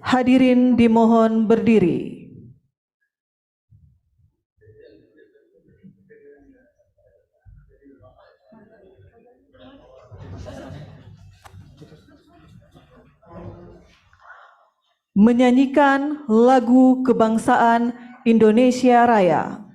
Hadirin dimohon berdiri. Menyanyikan lagu kebangsaan Indonesia Raya.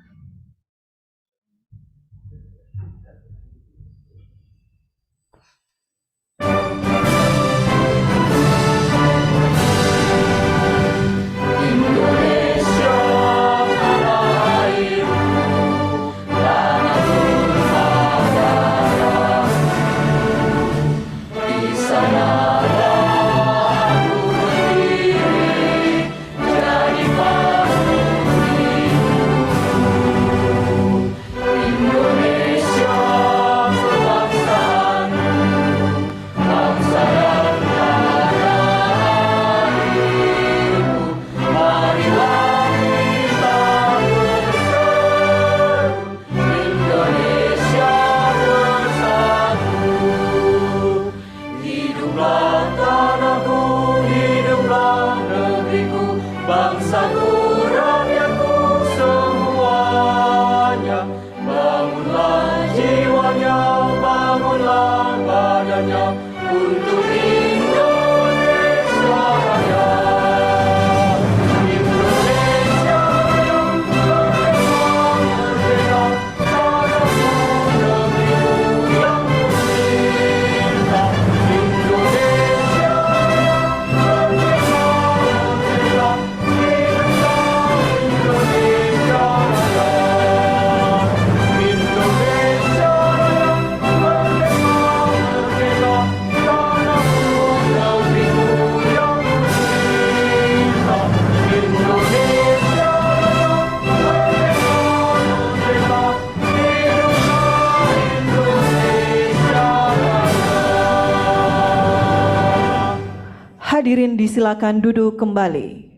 Hadirin disilakan duduk kembali.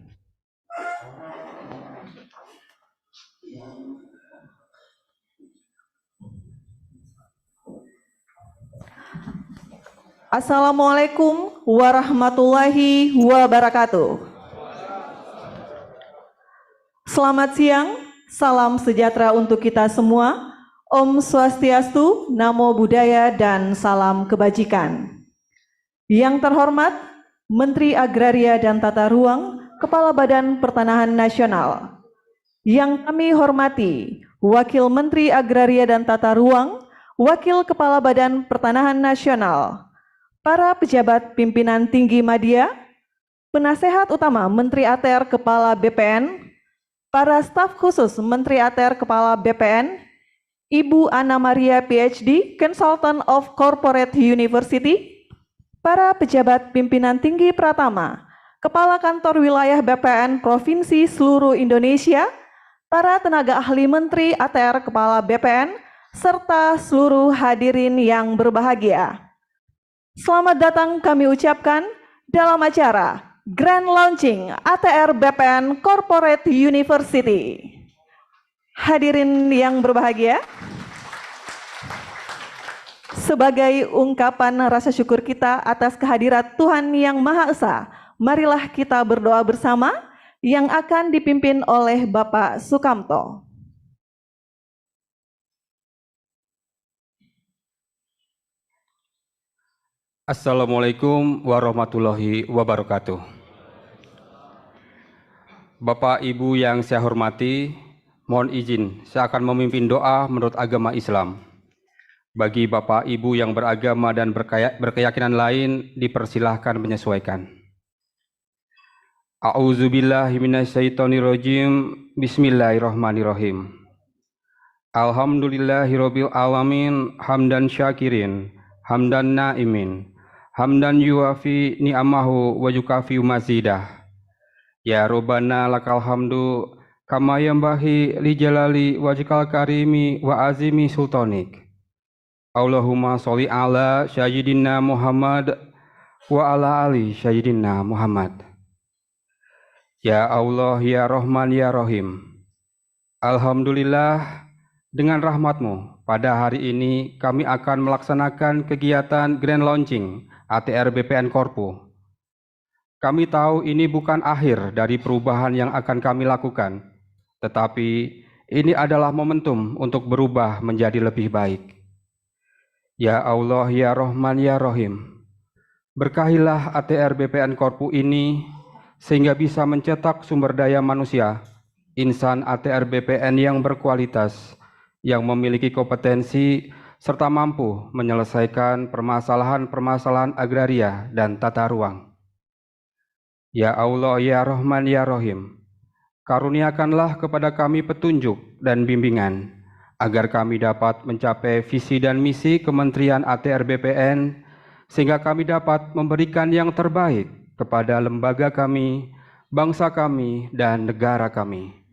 Assalamualaikum warahmatullahi wabarakatuh. Selamat siang, salam sejahtera untuk kita semua. Om Swastiastu, Namo Buddhaya, dan salam kebajikan. Yang terhormat Menteri Agraria dan Tata Ruang, Kepala Badan Pertanahan Nasional. Yang kami hormati Wakil Menteri Agraria dan Tata Ruang, Wakil Kepala Badan Pertanahan Nasional, para pejabat pimpinan tinggi media, penasehat utama Menteri ATR Kepala BPN, para staf khusus Menteri ATR Kepala BPN, Ibu Anna Maria PhD, Consultant of Corporate University, para pejabat pimpinan tinggi Pratama, Kepala Kantor Wilayah BPN Provinsi seluruh Indonesia, para tenaga ahli Menteri ATR Kepala BPN, serta seluruh hadirin yang berbahagia. Selamat datang kami ucapkan dalam acara Grand Launching ATR BPN Corporate University. Hadirin yang berbahagia, sebagai ungkapan rasa syukur kita atas kehadirat Tuhan Yang Maha Esa, marilah kita berdoa bersama yang akan dipimpin oleh Bapak Sukamto. Assalamualaikum warahmatullahi wabarakatuh. Bapak Ibu yang saya hormati, mohon izin saya akan memimpin doa menurut agama Islam. Bagi Bapak Ibu yang beragama dan berkeyakinan lain, dipersilahkan menyesuaikan. A'udzubillahi minasyaitonirrajim. Bismillahirrahmanirrahim. Alhamdulillahirabbil alamin, hamdan syakirin, hamdan naimin, hamdan yuafi ni'amahu wa yukafi mazidah. Ya Rabbana lakal hamdu kama yambahi li jalali wajhikal karimi wa azimi sultanik. Allahumma sholli ala sayyidina Muhammad wa ala ali sayyidina Muhammad. Ya Allah, ya Rahman, ya Rahim. Alhamdulillah, Dengan rahmat-Mu, pada hari ini kami akan melaksanakan kegiatan Grand Launching ATR BPN Korpu. Kami tahu ini bukan akhir dari perubahan yang akan kami lakukan, tetapi ini adalah momentum untuk berubah menjadi lebih baik. Ya Allah, ya Rahman, ya Rahim, berkahilah ATR BPN Korpu ini sehingga bisa mencetak sumber daya manusia, insan ATR BPN yang berkualitas, yang memiliki kompetensi serta mampu menyelesaikan permasalahan-permasalahan agraria dan tata ruang. Ya Allah, ya Rahman, ya Rahim, karuniakanlah kepada kami petunjuk dan bimbingan, agar kami dapat mencapai visi dan misi Kementerian ATR BPN, sehingga kami dapat memberikan yang terbaik kepada lembaga kami, bangsa kami, dan negara kami.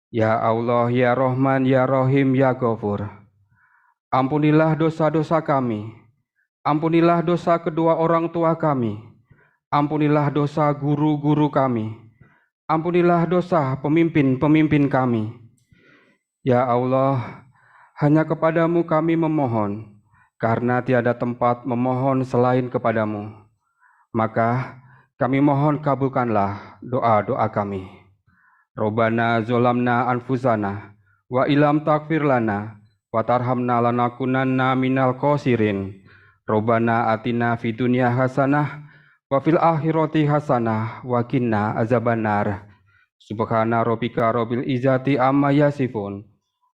Ya Allah, ya Rahman, ya Rahim, ya Ghafur, ampunilah dosa-dosa kami, ampunilah dosa kedua orang tua kami, ampunilah dosa guru-guru kami, ampunilah dosa pemimpin-pemimpin kami. Ya Allah, hanya kepadamu kami memohon, karena tiada tempat memohon selain kepadamu. Maka kami mohon kabulkanlah doa-doa kami. Robbana zolamna anfusana, wa ilam takfir lana, wa tarhamna lanakunanna minal khosirin. Robbana atina fid dunya hasanah, wa fil akhirati hasanah, wa qina azabannar. Subhana rabbika rabbil izzati amma yasifun,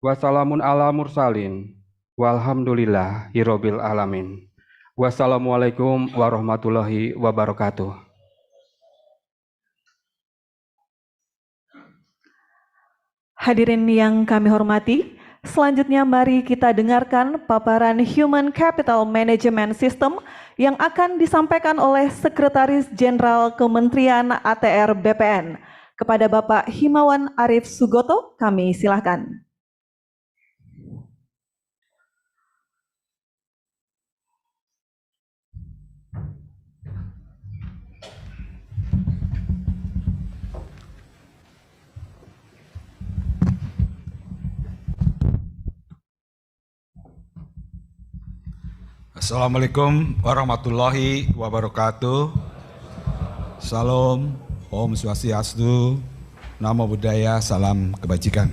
wa salamun ala mursalin, walhamdulillahi rabbil alamin. Wassalamualaikum warahmatullahi wabarakatuh. Hadirin yang kami hormati, selanjutnya mari kita dengarkan paparan Human Capital Management System yang akan disampaikan oleh Sekretaris Jenderal Kementerian ATR BPN. Kepada Bapak Himawan Arif Sugoto, kami silakan. Assalamualaikum warahmatullahi wabarakatuh. Salam, Om Swastiastu, Namo Buddhaya, salam kebajikan.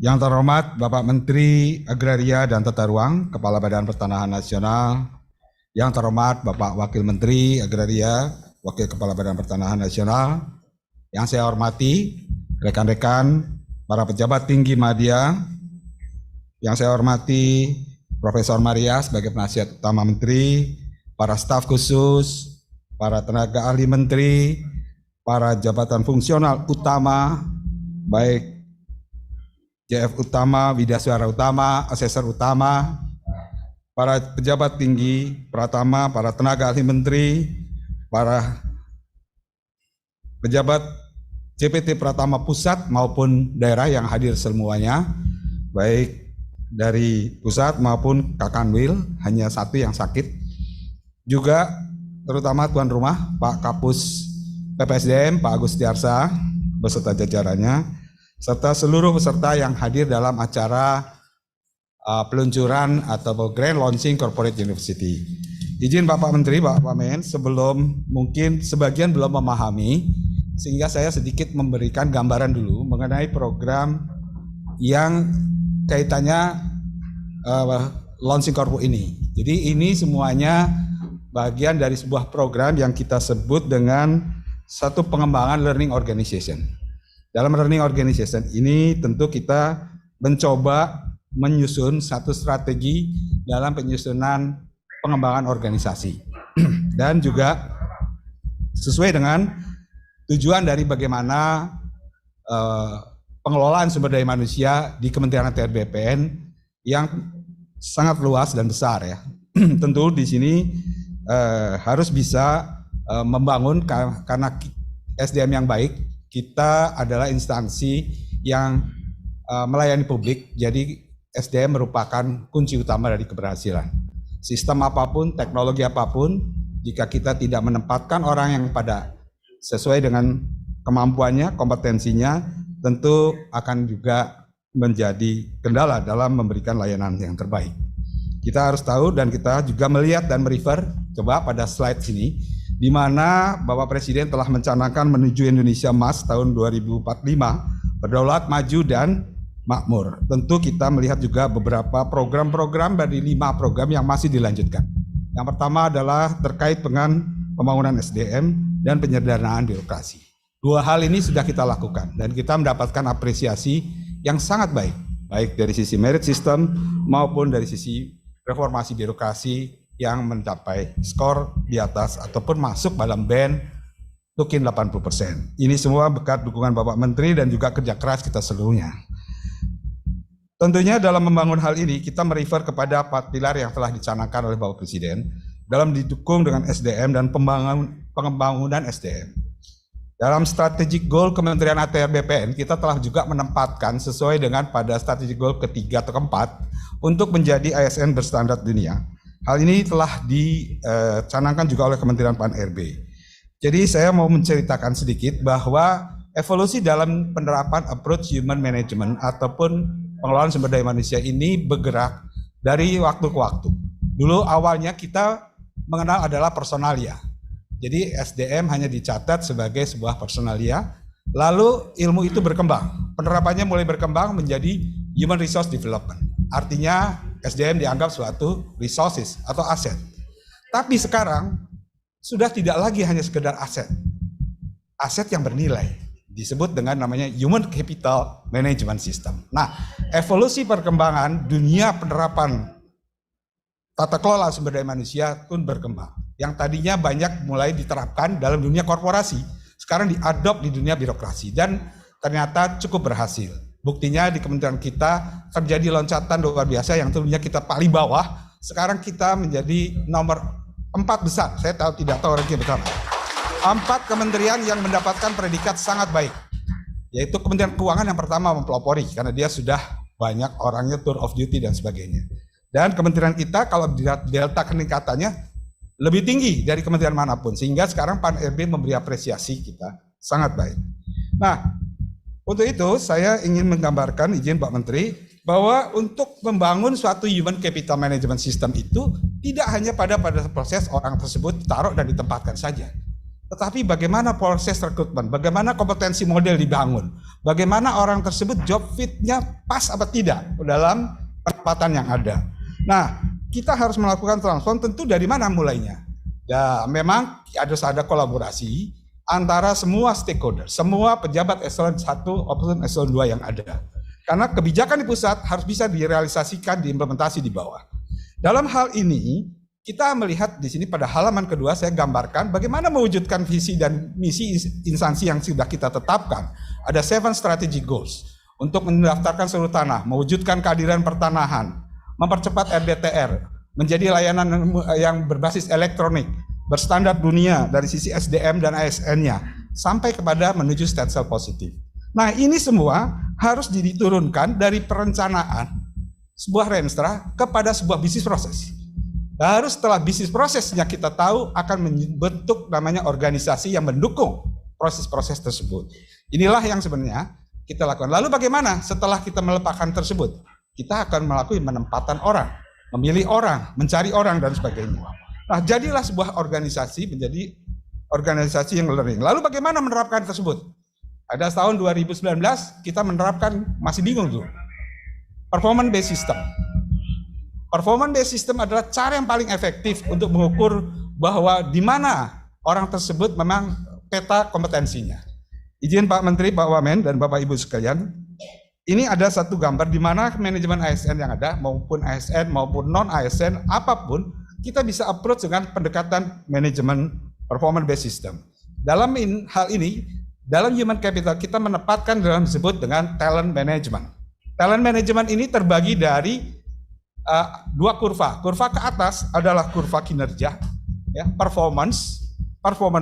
Yang terhormat Bapak Menteri Agraria dan Tata Ruang, Kepala Badan Pertanahan Nasional. Yang terhormat Bapak Wakil Menteri Agraria, Wakil Kepala Badan Pertanahan Nasional. Yang saya hormati rekan-rekan para pejabat tinggi media. Yang saya hormati Profesor Maria sebagai penasihat utama Menteri, para staf khusus, para tenaga ahli Menteri, para jabatan fungsional utama, baik JF utama, Widaswara utama, asesor utama, para pejabat tinggi Pratama, para tenaga ahli Menteri, para pejabat CPT Pratama Pusat maupun daerah yang hadir semuanya, baik dari pusat maupun Kakanwil, hanya satu yang sakit. Juga terutama tuan rumah Pak Kapus PPSDM, Pak Agus Diarsa, beserta jajarannya, serta seluruh peserta yang hadir dalam acara peluncuran atau Grand Launching Corporate University. Izin Bapak Menteri, Bapak Wamen, sebelum mungkin sebagian belum memahami, sehingga saya sedikit memberikan gambaran dulu mengenai program yang kaitannya Launching Korpu ini. Jadi ini semuanya bagian dari sebuah program yang kita sebut dengan satu pengembangan learning organization. Dalam learning organization ini tentu kita mencoba menyusun satu strategi dalam penyusunan pengembangan organisasi. Dan juga sesuai dengan tujuan dari bagaimana pengelolaan sumber daya manusia di Kementerian ATR BPN yang sangat luas dan besar ya. Tentu di sini harus bisa membangun karena SDM yang baik, kita adalah instansi yang melayani publik, jadi SDM merupakan kunci utama dari keberhasilan. Sistem apapun, teknologi apapun, jika kita tidak menempatkan orang yang pada sesuai dengan kemampuannya, kompetensinya, tentu akan juga menjadi kendala dalam memberikan layanan yang terbaik. Kita harus tahu dan kita juga melihat dan merefer, coba pada slide sini, di mana Bapak Presiden telah mencanangkan menuju Indonesia Emas tahun 2045, berdaulat, maju, dan makmur. Tentu kita melihat juga beberapa program-program dari 5 program yang masih dilanjutkan. Yang pertama adalah terkait dengan pembangunan SDM dan penyederhanaan birokrasi. 2 hal ini sudah kita lakukan dan kita mendapatkan apresiasi yang sangat baik, baik dari sisi merit system maupun dari sisi reformasi birokrasi yang mencapai skor di atas ataupun masuk dalam band Tukin 80%. Ini semua berkat dukungan Bapak Menteri dan juga kerja keras kita seluruhnya. Tentunya dalam membangun hal ini kita merefer kepada 4 pilar yang telah dicanangkan oleh Bapak Presiden dalam didukung dengan SDM dan pengembangan SDM. Dalam strategic goal Kementerian ATR BPN kita telah juga menempatkan sesuai dengan pada strategic goal ketiga atau keempat untuk menjadi ASN berstandar dunia. Hal ini telah dicanangkan juga oleh Kementerian PAN-RB. Jadi saya mau menceritakan sedikit bahwa evolusi dalam penerapan approach human management ataupun pengelolaan sumber daya manusia ini bergerak dari waktu ke waktu. Dulu awalnya kita mengenal adalah personalia. Jadi SDM hanya dicatat sebagai sebuah personalia, lalu ilmu itu berkembang. Penerapannya mulai berkembang menjadi human resource development. Artinya SDM dianggap suatu resources atau aset. Tapi sekarang sudah tidak lagi hanya sekedar aset. Aset yang bernilai. Disebut dengan namanya Human Capital Management System. Nah, evolusi perkembangan dunia penerapan tata kelola sumber daya manusia pun berkembang. Yang tadinya banyak mulai diterapkan dalam dunia korporasi, sekarang diadopt di dunia birokrasi dan ternyata cukup berhasil. Buktinya di kementerian kita terjadi loncatan luar biasa yang tentunya kita paling bawah. Sekarang kita menjadi nomor 4 besar. Saya tidak tahu ranking pertama. 4 kementerian yang mendapatkan predikat sangat baik, yaitu Kementerian Keuangan yang pertama mempelopori karena dia sudah banyak orangnya tour of duty dan sebagainya. Dan kementerian kita kalau delta peningkatannya lebih tinggi dari kementerian manapun, sehingga sekarang PAN-RB memberi apresiasi kita sangat baik. Nah, untuk itu saya ingin menggambarkan, izin Pak Menteri, bahwa untuk membangun suatu human capital management system itu tidak hanya pada proses orang tersebut ditaruh dan ditempatkan saja. Tetapi bagaimana proses rekrutmen, bagaimana kompetensi model dibangun, bagaimana orang tersebut job fit-nya pas apa tidak dalam penempatan yang ada. Nah, kita harus melakukan transform, tentu dari mana mulainya? Ya, memang harus ada kolaborasi antara semua stakeholder, semua pejabat eselon 1 maupun eselon 2 yang ada. Karena kebijakan di pusat harus bisa direalisasikan, diimplementasi di bawah. Dalam hal ini, kita melihat di sini pada halaman kedua saya gambarkan bagaimana mewujudkan visi dan misi instansi yang sudah kita tetapkan. Ada 7 strategic goals untuk mendaftarkan seluruh tanah, mewujudkan kehadiran pertanahan, mempercepat RDTR, menjadi layanan yang berbasis elektronik, berstandar dunia dari sisi SDM dan ASN-nya, sampai kepada menuju state cell positif. Nah, ini semua harus diturunkan dari perencanaan sebuah renstra kepada sebuah bisnis proses. Baru setelah bisnis prosesnya kita tahu akan membentuk namanya organisasi yang mendukung proses-proses tersebut. Inilah yang sebenarnya kita lakukan. Lalu bagaimana setelah kita meletakkan tersebut? Kita akan melakukan penempatan orang, memilih orang, mencari orang dan sebagainya. Nah, jadilah sebuah organisasi menjadi organisasi yang learning. Lalu bagaimana menerapkan tersebut? Ada tahun 2019 kita menerapkan, masih bingung tuh, performance based system. Performance based system adalah cara yang paling efektif untuk mengukur bahwa di mana orang tersebut memang peta kompetensinya. Izin Pak Menteri, Pak Wamen, dan Bapak Ibu sekalian, ini ada satu gambar di mana manajemen ASN yang ada, maupun ASN maupun non-ASN, apapun, kita bisa approach dengan pendekatan manajemen performance based system. Dalam hal ini, dalam human capital kita menempatkan dalam disebut dengan talent management. Talent management ini terbagi dari 2 kurva. Kurva ke atas adalah kurva kinerja, ya, performance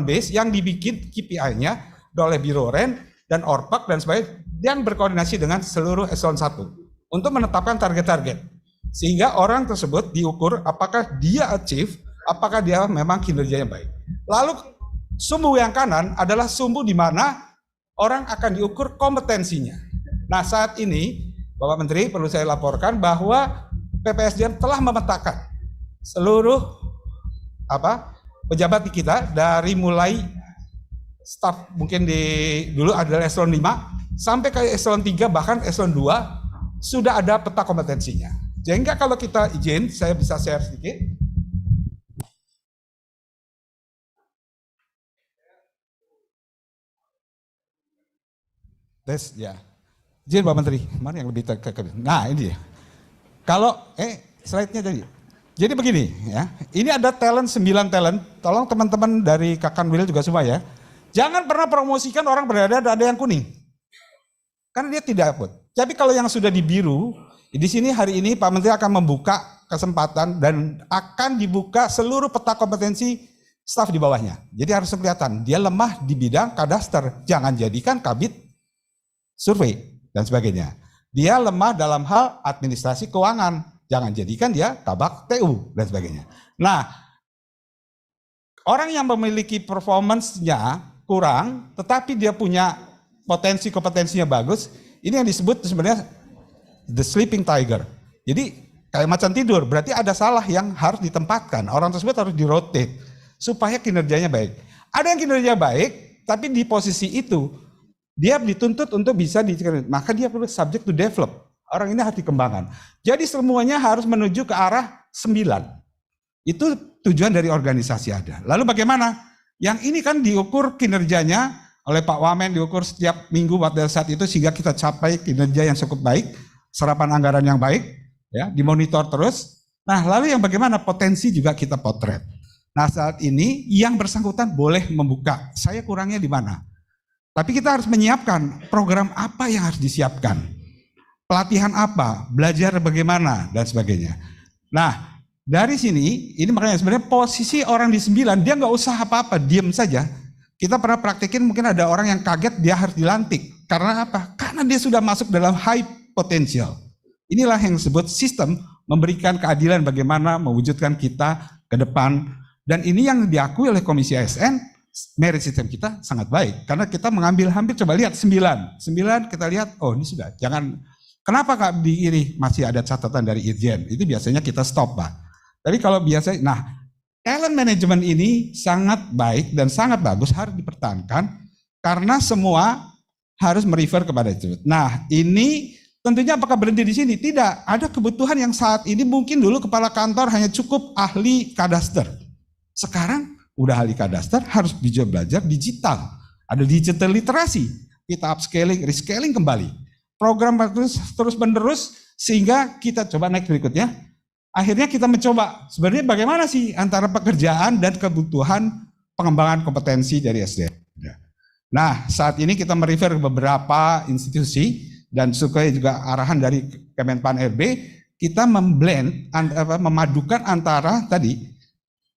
base yang dibikin KPI-nya oleh Biro Ren dan Orpak dan sebagainya, yang berkoordinasi dengan seluruh eselon 1 untuk menetapkan target-target. Sehingga orang tersebut diukur apakah dia achieve, apakah dia memang kinerjanya baik. Lalu sumbu yang kanan adalah sumbu di mana orang akan diukur kompetensinya. Nah, saat ini Bapak Menteri, perlu saya laporkan bahwa PPSDM telah memetakan seluruh pejabat di kita dari mulai staf mungkin dulu adalah eselon 5 sampai ke eselon 3 bahkan eselon 2 sudah ada peta kompetensinya. Sehingga kalau kita izin, saya bisa share sedikit. Tes ya. Izin Pak Menteri, mana yang lebih nah ini ya. Kalau slide-nya tadi. Jadi begini ya, ini ada talent 9 talent, tolong teman-teman dari Kakanwil juga semua ya. Jangan pernah promosikan orang berada ada yang kuning. Karena dia tidak upload. Tapi kalau yang sudah di biru, di sini hari ini Pak Menteri akan membuka kesempatan dan akan dibuka seluruh peta kompetensi staf di bawahnya. Jadi harus kelihatan, dia lemah di bidang kadaster, jangan jadikan kabit survei dan sebagainya. Dia lemah dalam hal administrasi keuangan, jangan jadikan dia tabak TU dan sebagainya. Nah, orang yang memiliki performance-nya kurang, tetapi dia punya kompetensinya bagus, ini yang disebut sebenarnya the sleeping tiger. Jadi kayak macan tidur, berarti ada salah yang harus ditempatkan. Orang tersebut harus di-rotate supaya kinerjanya baik. Ada yang kinerjanya baik, tapi di posisi itu dia dituntut untuk bisa maka dia perlu subject to develop. Orang ini harus dikembangkan. Jadi semuanya harus menuju ke arah 9. Itu tujuan dari organisasi ada. Lalu bagaimana? Yang ini kan diukur kinerjanya oleh Pak Wamen, diukur setiap minggu pada saat itu sehingga kita capai kinerja yang cukup baik, serapan anggaran yang baik, ya, dimonitor terus. Nah, lalu yang bagaimana? Potensi juga kita potret. Nah, saat ini yang bersangkutan boleh membuka. Saya kurangnya di mana? Tapi kita harus menyiapkan program apa yang harus disiapkan. Pelatihan apa, belajar bagaimana, dan sebagainya. Nah, dari sini, ini makanya sebenarnya posisi orang di 9, dia nggak usah apa-apa, diam saja. Kita pernah praktekin mungkin ada orang yang kaget dia harus dilantik. Karena apa? Karena dia sudah masuk dalam high potential. Inilah yang disebut sistem memberikan keadilan bagaimana mewujudkan kita ke depan. Dan ini yang diakui oleh Komisi ASN, merit system kita sangat baik. Karena kita mengambil hampir, coba lihat 9 kita lihat, oh ini sudah, jangan, kenapa Kak di ini masih ada catatan dari Irjen? Itu biasanya kita stop Pak. Tapi kalau biasa, nah talent management ini sangat baik dan sangat bagus, harus dipertahankan karena semua harus merefer kepada itu. Nah, ini tentunya apakah berhenti di sini? Tidak, ada kebutuhan yang saat ini mungkin dulu kepala kantor hanya cukup ahli kadaster. Sekarang udah ahli kadaster harus bisa belajar digital. Ada digital literasi, kita upscaling, rescaling kembali. Program terus menerus sehingga kita coba naik berikutnya. Akhirnya kita mencoba sebenarnya bagaimana sih antara pekerjaan dan kebutuhan pengembangan kompetensi dari SDM. Nah, saat ini kita merefer ke beberapa institusi dan supaya juga arahan dari Kemenpan RB, kita memadukan antara tadi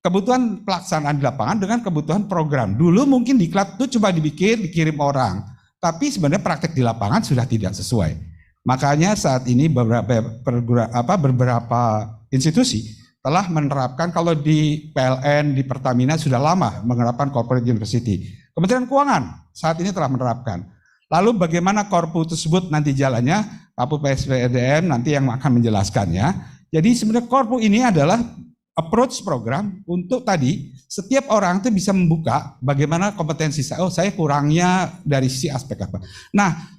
kebutuhan pelaksanaan di lapangan dengan kebutuhan program. Dulu mungkin diklat itu coba dikirim orang, tapi sebenarnya praktek di lapangan sudah tidak sesuai. Makanya saat ini beberapa institusi telah menerapkan, kalau di PLN, di Pertamina sudah lama menerapkan corporate university. Kementerian Keuangan saat ini telah menerapkan. Lalu bagaimana korpu tersebut nanti jalannya, Pak PSDM nanti yang akan menjelaskannya. Jadi sebenarnya korpu ini adalah approach program untuk tadi setiap orang itu bisa membuka bagaimana kompetensi saya. Oh, saya kurangnya dari sisi aspek apa. Nah,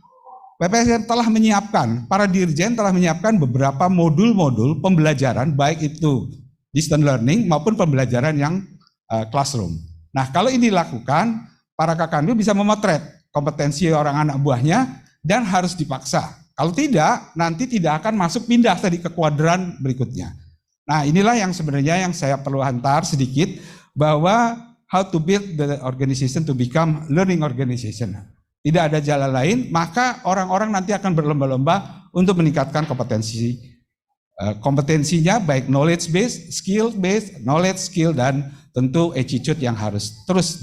PPSDM telah menyiapkan, para dirjen telah menyiapkan beberapa modul-modul pembelajaran, baik itu distance learning maupun pembelajaran yang classroom. Nah, kalau ini dilakukan, para Kakanwil bisa memotret kompetensi orang anak buahnya dan harus dipaksa. Kalau tidak, nanti tidak akan masuk pindah tadi ke kuadran berikutnya. Nah, inilah yang sebenarnya yang saya perlu hantar sedikit, bahwa how to build the organization to become learning organization. Tidak ada jalan lain, maka orang-orang nanti akan berlomba-lomba untuk meningkatkan kompetensinya, baik knowledge base, skill base, knowledge, skill, dan tentu attitude yang harus terus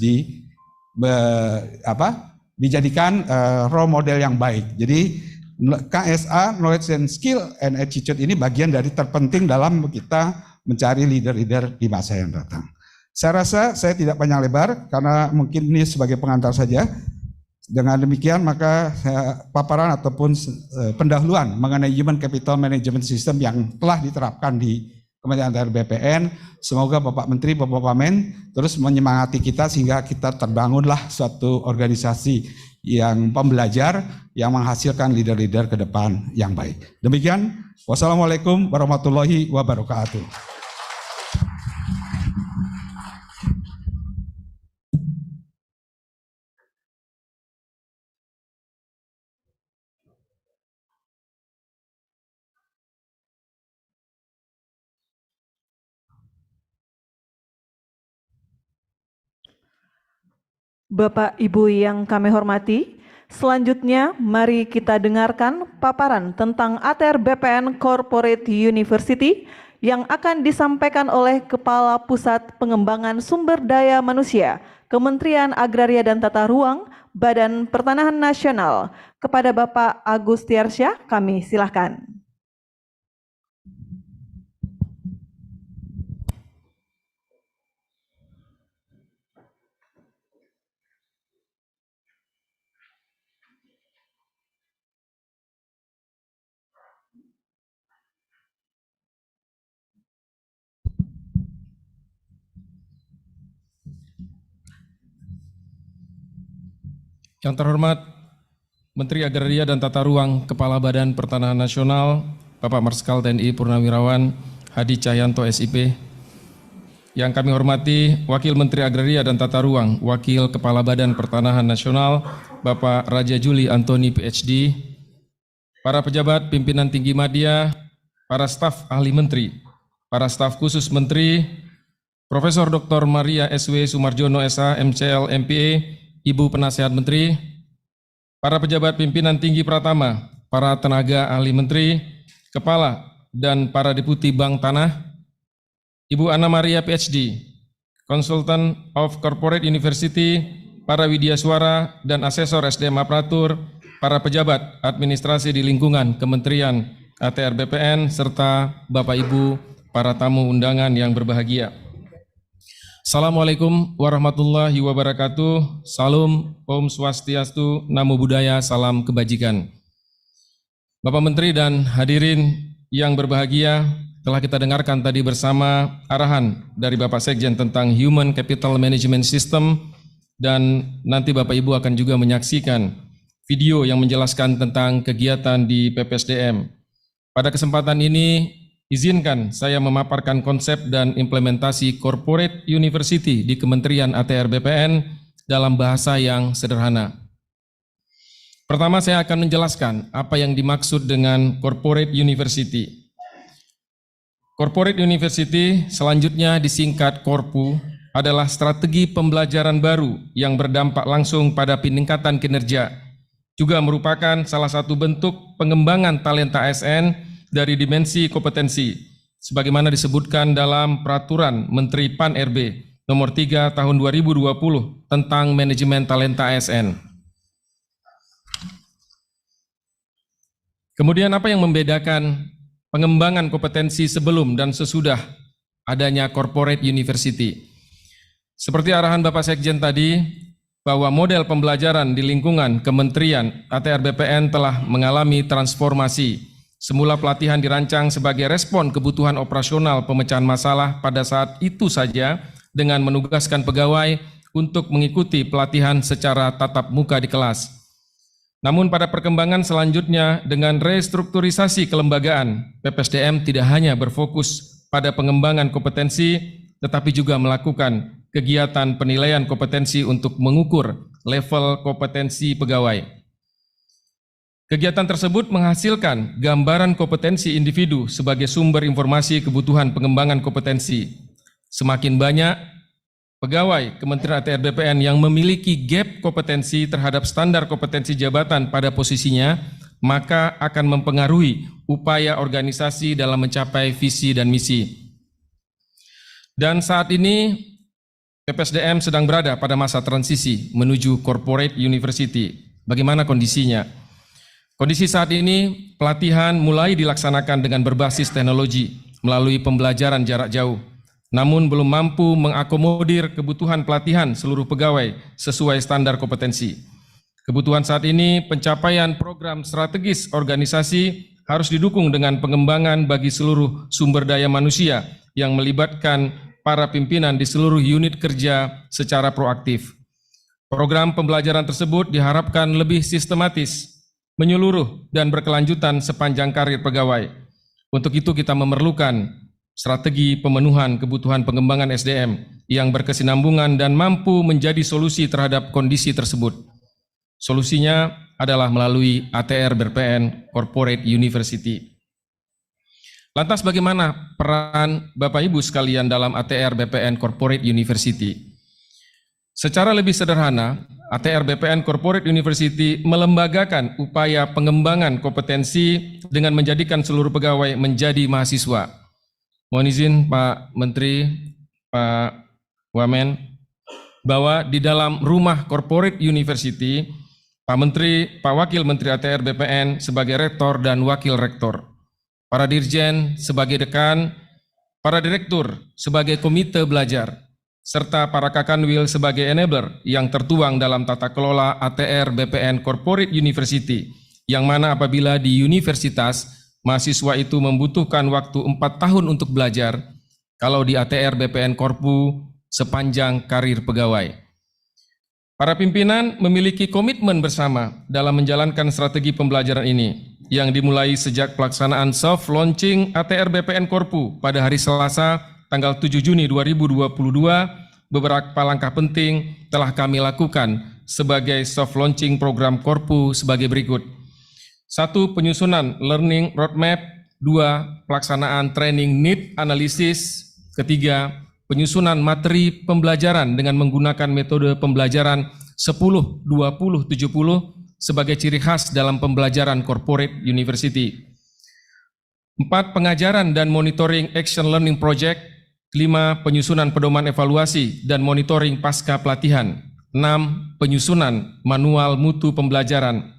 dijadikan role model yang baik. Jadi KSA, knowledge and skill and attitude ini bagian dari terpenting dalam kita mencari leader-leader di masa yang datang. Saya rasa saya tidak panjang lebar karena mungkin ini sebagai pengantar saja. Dengan demikian maka paparan ataupun pendahuluan mengenai Human Capital Management System yang telah diterapkan di Kementerian ATR BPN, semoga Bapak Menteri, Bapak Wamen terus menyemangati kita sehingga kita terbangunlah suatu organisasi yang pembelajar yang menghasilkan leader-leader ke depan yang baik. Demikian, wassalamualaikum warahmatullahi wabarakatuh. Bapak Ibu yang kami hormati, selanjutnya mari kita dengarkan paparan tentang ATR BPN Corporate University yang akan disampaikan oleh Kepala Pusat Pengembangan Sumber Daya Manusia, Kementerian Agraria dan Tata Ruang, Badan Pertanahan Nasional. Kepada Bapak Agus Tiarsyah, kami silakan. Yang terhormat Menteri Agraria dan Tata Ruang, Kepala Badan Pertanahan Nasional, Bapak Marskal TNI Purnawirawan Hadi Cahyanto SIP. Yang kami hormati Wakil Menteri Agraria dan Tata Ruang, Wakil Kepala Badan Pertanahan Nasional, Bapak Raja Juli Antoni PhD, para pejabat pimpinan tinggi media, para staf ahli menteri, para staf khusus menteri, Profesor Dr. Maria SW Sumarjono SH MCL MPA, Ibu Penasehat Menteri, para pejabat pimpinan tinggi Pratama, para tenaga ahli menteri, kepala dan para deputi Bank Tanah, Ibu Ana Maria PhD, Consultant of Corporate University, para widyaswara dan asesor SDM Aparatur, para pejabat administrasi di lingkungan Kementerian ATR BPN, serta Bapak Ibu para tamu undangan yang berbahagia. Assalamualaikum warahmatullahi wabarakatuh. Salam, Om Swastiastu, Namo Buddhaya, salam kebajikan. Bapak Menteri dan hadirin yang berbahagia, telah kita dengarkan tadi bersama arahan dari Bapak Sekjen tentang Human Capital Management System, dan nanti Bapak Ibu akan juga menyaksikan video yang menjelaskan tentang kegiatan di PPSDM. Pada kesempatan ini, izinkan saya memaparkan konsep dan implementasi Corporate University di Kementerian ATR BPN dalam bahasa yang sederhana. Pertama, saya akan menjelaskan apa yang dimaksud dengan Corporate University. Corporate University, selanjutnya disingkat Korpu, adalah strategi pembelajaran baru yang berdampak langsung pada peningkatan kinerja. Juga merupakan salah satu bentuk pengembangan talenta ASN dari dimensi kompetensi, sebagaimana disebutkan dalam Peraturan Menteri Pan-RB Nomor 3 Tahun 2020 tentang Manajemen Talenta ASN. Kemudian apa yang membedakan pengembangan kompetensi sebelum dan sesudah adanya Corporate University? Seperti arahan Bapak Sekjen tadi, bahwa model pembelajaran di lingkungan Kementerian ATR BPN telah mengalami transformasi. Semula pelatihan dirancang sebagai respon kebutuhan operasional pemecahan masalah pada saat itu saja dengan menugaskan pegawai untuk mengikuti pelatihan secara tatap muka di kelas. Namun pada perkembangan selanjutnya dengan restrukturisasi kelembagaan, PPSDM tidak hanya berfokus pada pengembangan kompetensi, tetapi juga melakukan kegiatan penilaian kompetensi untuk mengukur level kompetensi pegawai. Kegiatan tersebut menghasilkan gambaran kompetensi individu sebagai sumber informasi kebutuhan pengembangan kompetensi. Semakin banyak pegawai Kementerian ATR BPN yang memiliki gap kompetensi terhadap standar kompetensi jabatan pada posisinya, maka akan mempengaruhi upaya organisasi dalam mencapai visi dan misi. Dan saat ini PPSDM sedang berada pada masa transisi menuju Corporate University. Bagaimana kondisinya? Kondisi saat ini, pelatihan mulai dilaksanakan dengan berbasis teknologi melalui pembelajaran jarak jauh, namun belum mampu mengakomodir kebutuhan pelatihan seluruh pegawai sesuai standar kompetensi. Kebutuhan saat ini, pencapaian program strategis organisasi harus didukung dengan pengembangan bagi seluruh sumber daya manusia yang melibatkan para pimpinan di seluruh unit kerja secara proaktif. Program pembelajaran tersebut diharapkan lebih sistematis, menyeluruh, dan berkelanjutan sepanjang karir pegawai. Untuk itu kita memerlukan strategi pemenuhan kebutuhan pengembangan SDM yang berkesinambungan dan mampu menjadi solusi terhadap kondisi tersebut. Solusinya adalah melalui ATR BPN Corporate University. Lantas bagaimana peran Bapak Ibu sekalian dalam ATR BPN Corporate University? Secara lebih sederhana, ATR BPN Corporate University melembagakan upaya pengembangan kompetensi dengan menjadikan seluruh pegawai menjadi mahasiswa. Mohon izin Pak Menteri, Pak Wamen, bahwa di dalam rumah Corporate University, Pak Menteri, Pak Wakil Menteri ATR BPN sebagai rektor dan wakil rektor, para dirjen sebagai dekan, para direktur sebagai komite belajar, serta para kakanwil sebagai enabler yang tertuang dalam tata kelola ATR BPN Corporate University, yang mana apabila di universitas, mahasiswa itu membutuhkan waktu 4 tahun untuk belajar, kalau di ATR BPN Korpu sepanjang karir pegawai. Para pimpinan memiliki komitmen bersama dalam menjalankan strategi pembelajaran ini, yang dimulai sejak pelaksanaan soft launching ATR BPN Korpu pada hari Selasa, tanggal 7 Juni 2022, beberapa langkah penting telah kami lakukan sebagai soft launching program Korpu sebagai berikut. 1. Penyusunan learning roadmap. 2. Pelaksanaan training need analysis. 3. Penyusunan materi pembelajaran dengan menggunakan metode pembelajaran 10-20-70 sebagai ciri khas dalam pembelajaran Corporate University. 4. Pengajaran dan monitoring action learning project. 5. Penyusunan pedoman evaluasi dan monitoring pasca pelatihan. 6. Penyusunan manual mutu pembelajaran.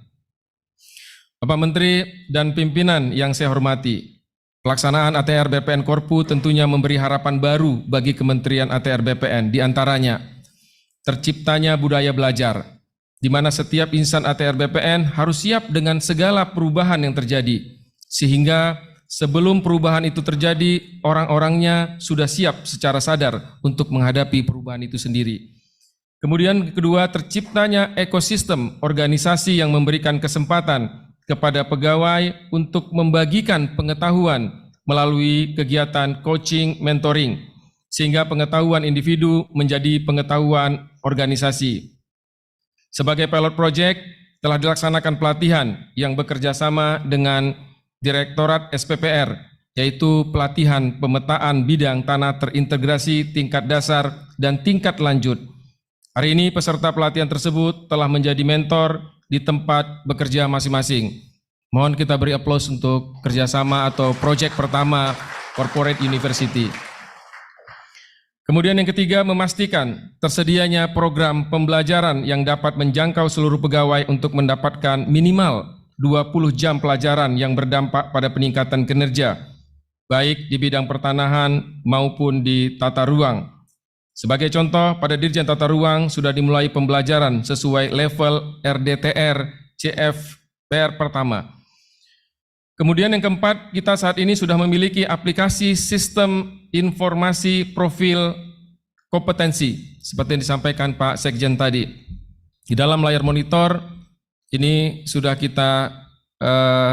Bapak Menteri dan pimpinan yang saya hormati, pelaksanaan ATR BPN Korpu tentunya memberi harapan baru bagi Kementerian ATR BPN, di antaranya terciptanya budaya belajar, di mana setiap insan ATR BPN harus siap dengan segala perubahan yang terjadi, sehingga sebelum perubahan itu terjadi, orang-orangnya sudah siap secara sadar untuk menghadapi perubahan itu sendiri. Kemudian kedua, terciptanya ekosistem organisasi yang memberikan kesempatan kepada pegawai untuk membagikan pengetahuan melalui kegiatan coaching mentoring, sehingga pengetahuan individu menjadi pengetahuan organisasi. Sebagai pilot project, telah dilaksanakan pelatihan yang bekerja sama dengan Direktorat SPPR, yaitu pelatihan pemetaan bidang tanah terintegrasi tingkat dasar dan tingkat lanjut. Hari ini peserta pelatihan tersebut telah menjadi mentor di tempat bekerja masing-masing. Mohon kita beri aplaus untuk kerjasama atau proyek pertama Corporate University. Kemudian yang ketiga, memastikan tersedianya program pembelajaran yang dapat menjangkau seluruh pegawai untuk mendapatkan minimal 20 jam pelajaran yang berdampak pada peningkatan kinerja, baik di bidang pertanahan maupun di tata ruang. Sebagai contoh, pada Dirjen Tata Ruang sudah dimulai pembelajaran sesuai level RDTR CFPR pertama. Kemudian yang keempat, kita saat ini sudah memiliki aplikasi sistem informasi profil kompetensi, seperti yang disampaikan Pak Sekjen tadi. Di dalam layar monitor, ini sudah kita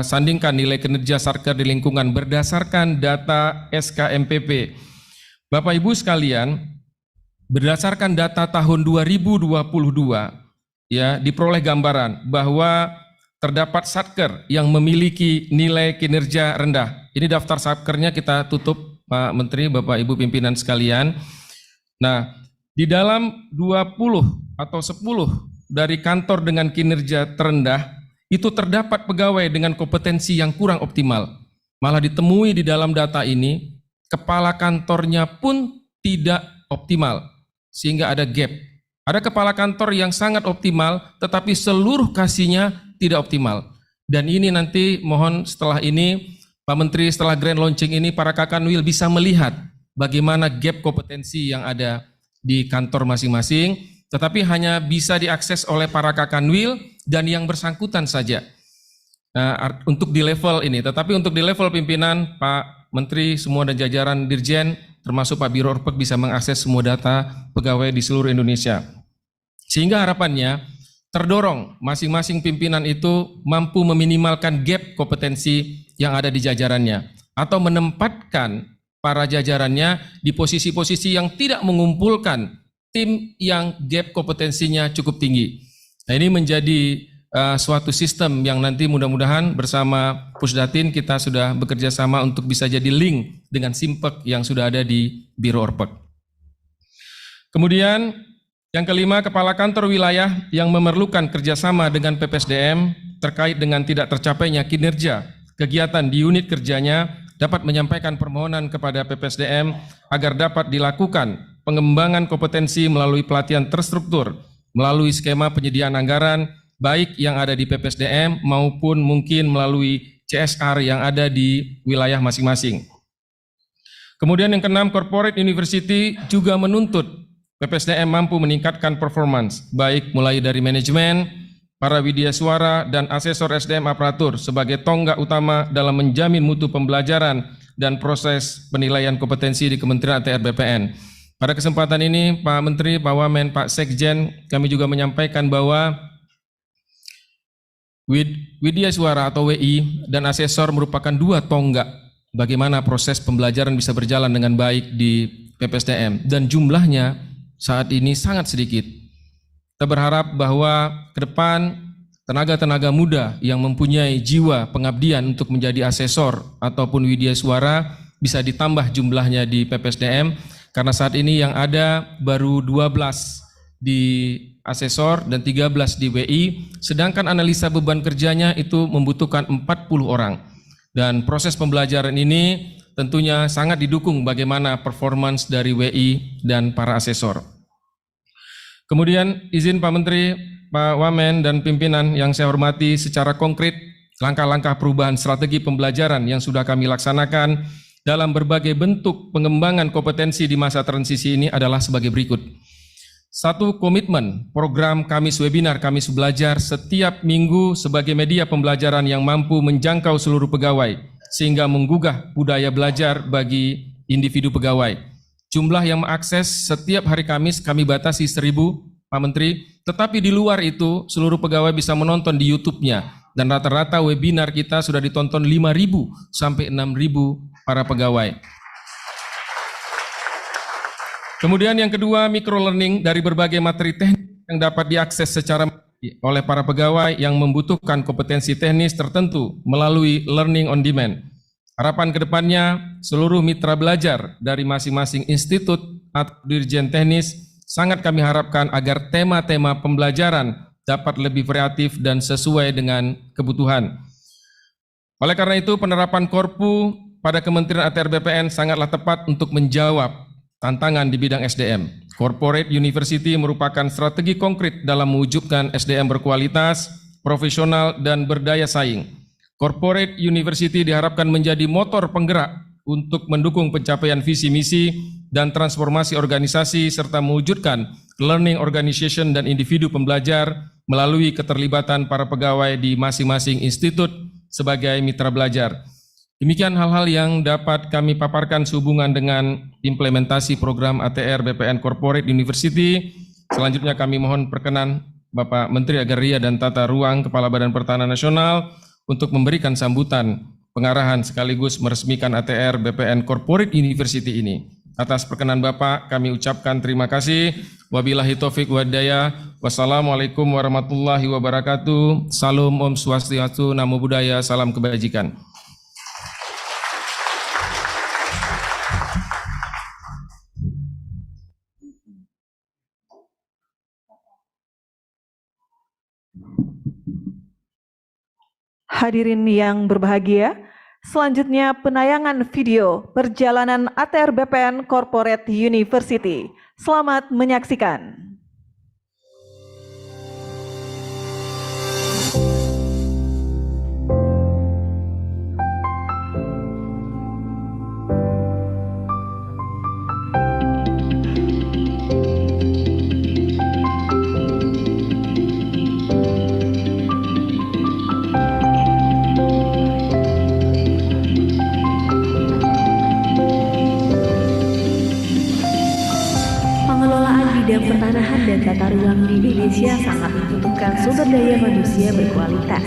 sandingkan nilai kinerja Satker di lingkungan berdasarkan data SKMPP. Bapak Ibu sekalian, berdasarkan data tahun 2022, ya, diperoleh gambaran bahwa terdapat Satker yang memiliki nilai kinerja rendah. Ini daftar Satkernya kita tutup, Pak Menteri, Bapak Ibu pimpinan sekalian. Nah, di dalam 20 atau 10 dari kantor dengan kinerja terendah, itu terdapat pegawai dengan kompetensi yang kurang optimal. Malah ditemui di dalam data ini, kepala kantornya pun tidak optimal, sehingga ada gap. Ada kepala kantor yang sangat optimal, tetapi seluruh kasihnya tidak optimal. Dan ini nanti mohon setelah ini, Pak Menteri, setelah grand launching ini, para kakanwil bisa melihat bagaimana gap kompetensi yang ada di kantor masing-masing, tetapi hanya bisa diakses oleh para kakanwil dan yang bersangkutan saja. Nah, untuk di level ini, tetapi untuk di level pimpinan, Pak Menteri, semua dan jajaran Dirjen, termasuk Pak Biro Orpek bisa mengakses semua data pegawai di seluruh Indonesia. Sehingga harapannya terdorong masing-masing pimpinan itu mampu meminimalkan gap kompetensi yang ada di jajarannya atau menempatkan para jajarannya di posisi-posisi yang tidak mengumpulkan tim yang gap kompetensinya cukup tinggi. Nah, ini menjadi suatu sistem yang nanti mudah-mudahan bersama Pusdatin kita sudah bekerja sama untuk bisa jadi link dengan Simpek yang sudah ada di Biro Orpek. Kemudian yang kelima, kepala kantor wilayah yang memerlukan kerjasama dengan PPSDM terkait dengan tidak tercapainya kinerja kegiatan di unit kerjanya dapat menyampaikan permohonan kepada PPSDM agar dapat dilakukan pengembangan kompetensi melalui pelatihan terstruktur, melalui skema penyediaan anggaran, baik yang ada di PPSDM maupun mungkin melalui CSR yang ada di wilayah masing-masing. Kemudian yang keenam, Corporate University juga menuntut PPSDM mampu meningkatkan performance, baik mulai dari manajemen, para widyaswara, dan asesor SDM aparatur sebagai tonggak utama dalam menjamin mutu pembelajaran dan proses penilaian kompetensi di Kementerian ATR BPN. Pada kesempatan ini, Pak Menteri, Pak Wamen, Pak Sekjen, kami juga menyampaikan bahwa widyaswara atau WI dan asesor merupakan dua tonggak bagaimana proses pembelajaran bisa berjalan dengan baik di PPSDM, dan jumlahnya saat ini sangat sedikit. Kita berharap bahwa ke depan tenaga-tenaga muda yang mempunyai jiwa pengabdian untuk menjadi asesor ataupun widyaswara bisa ditambah jumlahnya di PPSDM, karena saat ini yang ada baru 12 di asesor dan 13 di WI, sedangkan analisa beban kerjanya itu membutuhkan 40 orang. Dan proses pembelajaran ini tentunya sangat didukung bagaimana performance dari WI dan para asesor. Kemudian izin Pak Menteri, Pak Wamen, dan pimpinan yang saya hormati, secara konkret langkah-langkah perubahan strategi pembelajaran yang sudah kami laksanakan dalam berbagai bentuk pengembangan kompetensi di masa transisi ini adalah sebagai berikut. 1. Komitmen program Kamis Webinar, Kamis Belajar setiap minggu sebagai media pembelajaran yang mampu menjangkau seluruh pegawai sehingga menggugah budaya belajar bagi individu pegawai. Jumlah yang mengakses setiap hari Kamis kami batasi 1.000, Pak Menteri, tetapi di luar itu seluruh pegawai bisa menonton di YouTube-nya, dan rata-rata webinar kita sudah ditonton 5.000 sampai 6.000 para pegawai. Kemudian yang kedua, micro-learning dari berbagai materi teknis yang dapat diakses secara oleh para pegawai yang membutuhkan kompetensi teknis tertentu melalui learning on demand. Harapan kedepannya, seluruh mitra belajar dari masing-masing institut atau dirjen teknis sangat kami harapkan agar tema-tema pembelajaran dapat lebih kreatif dan sesuai dengan kebutuhan. Oleh karena itu, penerapan Korpu pada Kementerian ATR BPN sangatlah tepat untuk menjawab tantangan di bidang SDM. Corporate University merupakan strategi konkret dalam mewujudkan SDM berkualitas, profesional, dan berdaya saing. Corporate University diharapkan menjadi motor penggerak untuk mendukung pencapaian visi misi dan transformasi organisasi serta mewujudkan learning organization dan individu pembelajar melalui keterlibatan para pegawai di masing-masing institut sebagai mitra belajar. Demikian hal-hal yang dapat kami paparkan sehubungan dengan implementasi program ATR BPN Corporate University. Selanjutnya kami mohon perkenan Bapak Menteri Agraria dan Tata Ruang, Kepala Badan Pertanahan Nasional untuk memberikan sambutan pengarahan sekaligus meresmikan ATR BPN Corporate University ini. Atas perkenan Bapak kami ucapkan terima kasih. Wabillahi taufik wa hidayah. Wassalamualaikum warahmatullahi wabarakatuh. Salam Om Swastiastu, Namo Buddhaya, salam kebajikan. Hadirin yang berbahagia, selanjutnya penayangan video perjalanan ATR BPN Corporate University. Selamat menyaksikan. ruang di Indonesia sangat membutuhkan sumber daya manusia berkualitas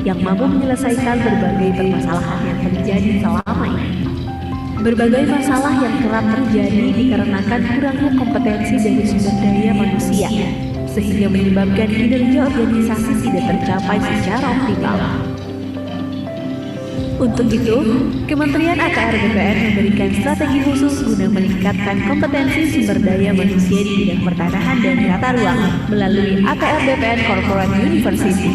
yang mampu menyelesaikan berbagai permasalahan yang terjadi selama ini. Berbagai masalah yang kerap terjadi dikarenakan kurangnya kompetensi dari sumber daya manusia, sehingga menyebabkan kinerja organisasi tidak tercapai secara optimal. Untuk itu, Kementerian ATR BPN memberikan strategi khusus guna meningkatkan kompetensi sumber daya manusia di bidang pertanahan dan tata ruang melalui ATR BPN Corporate University.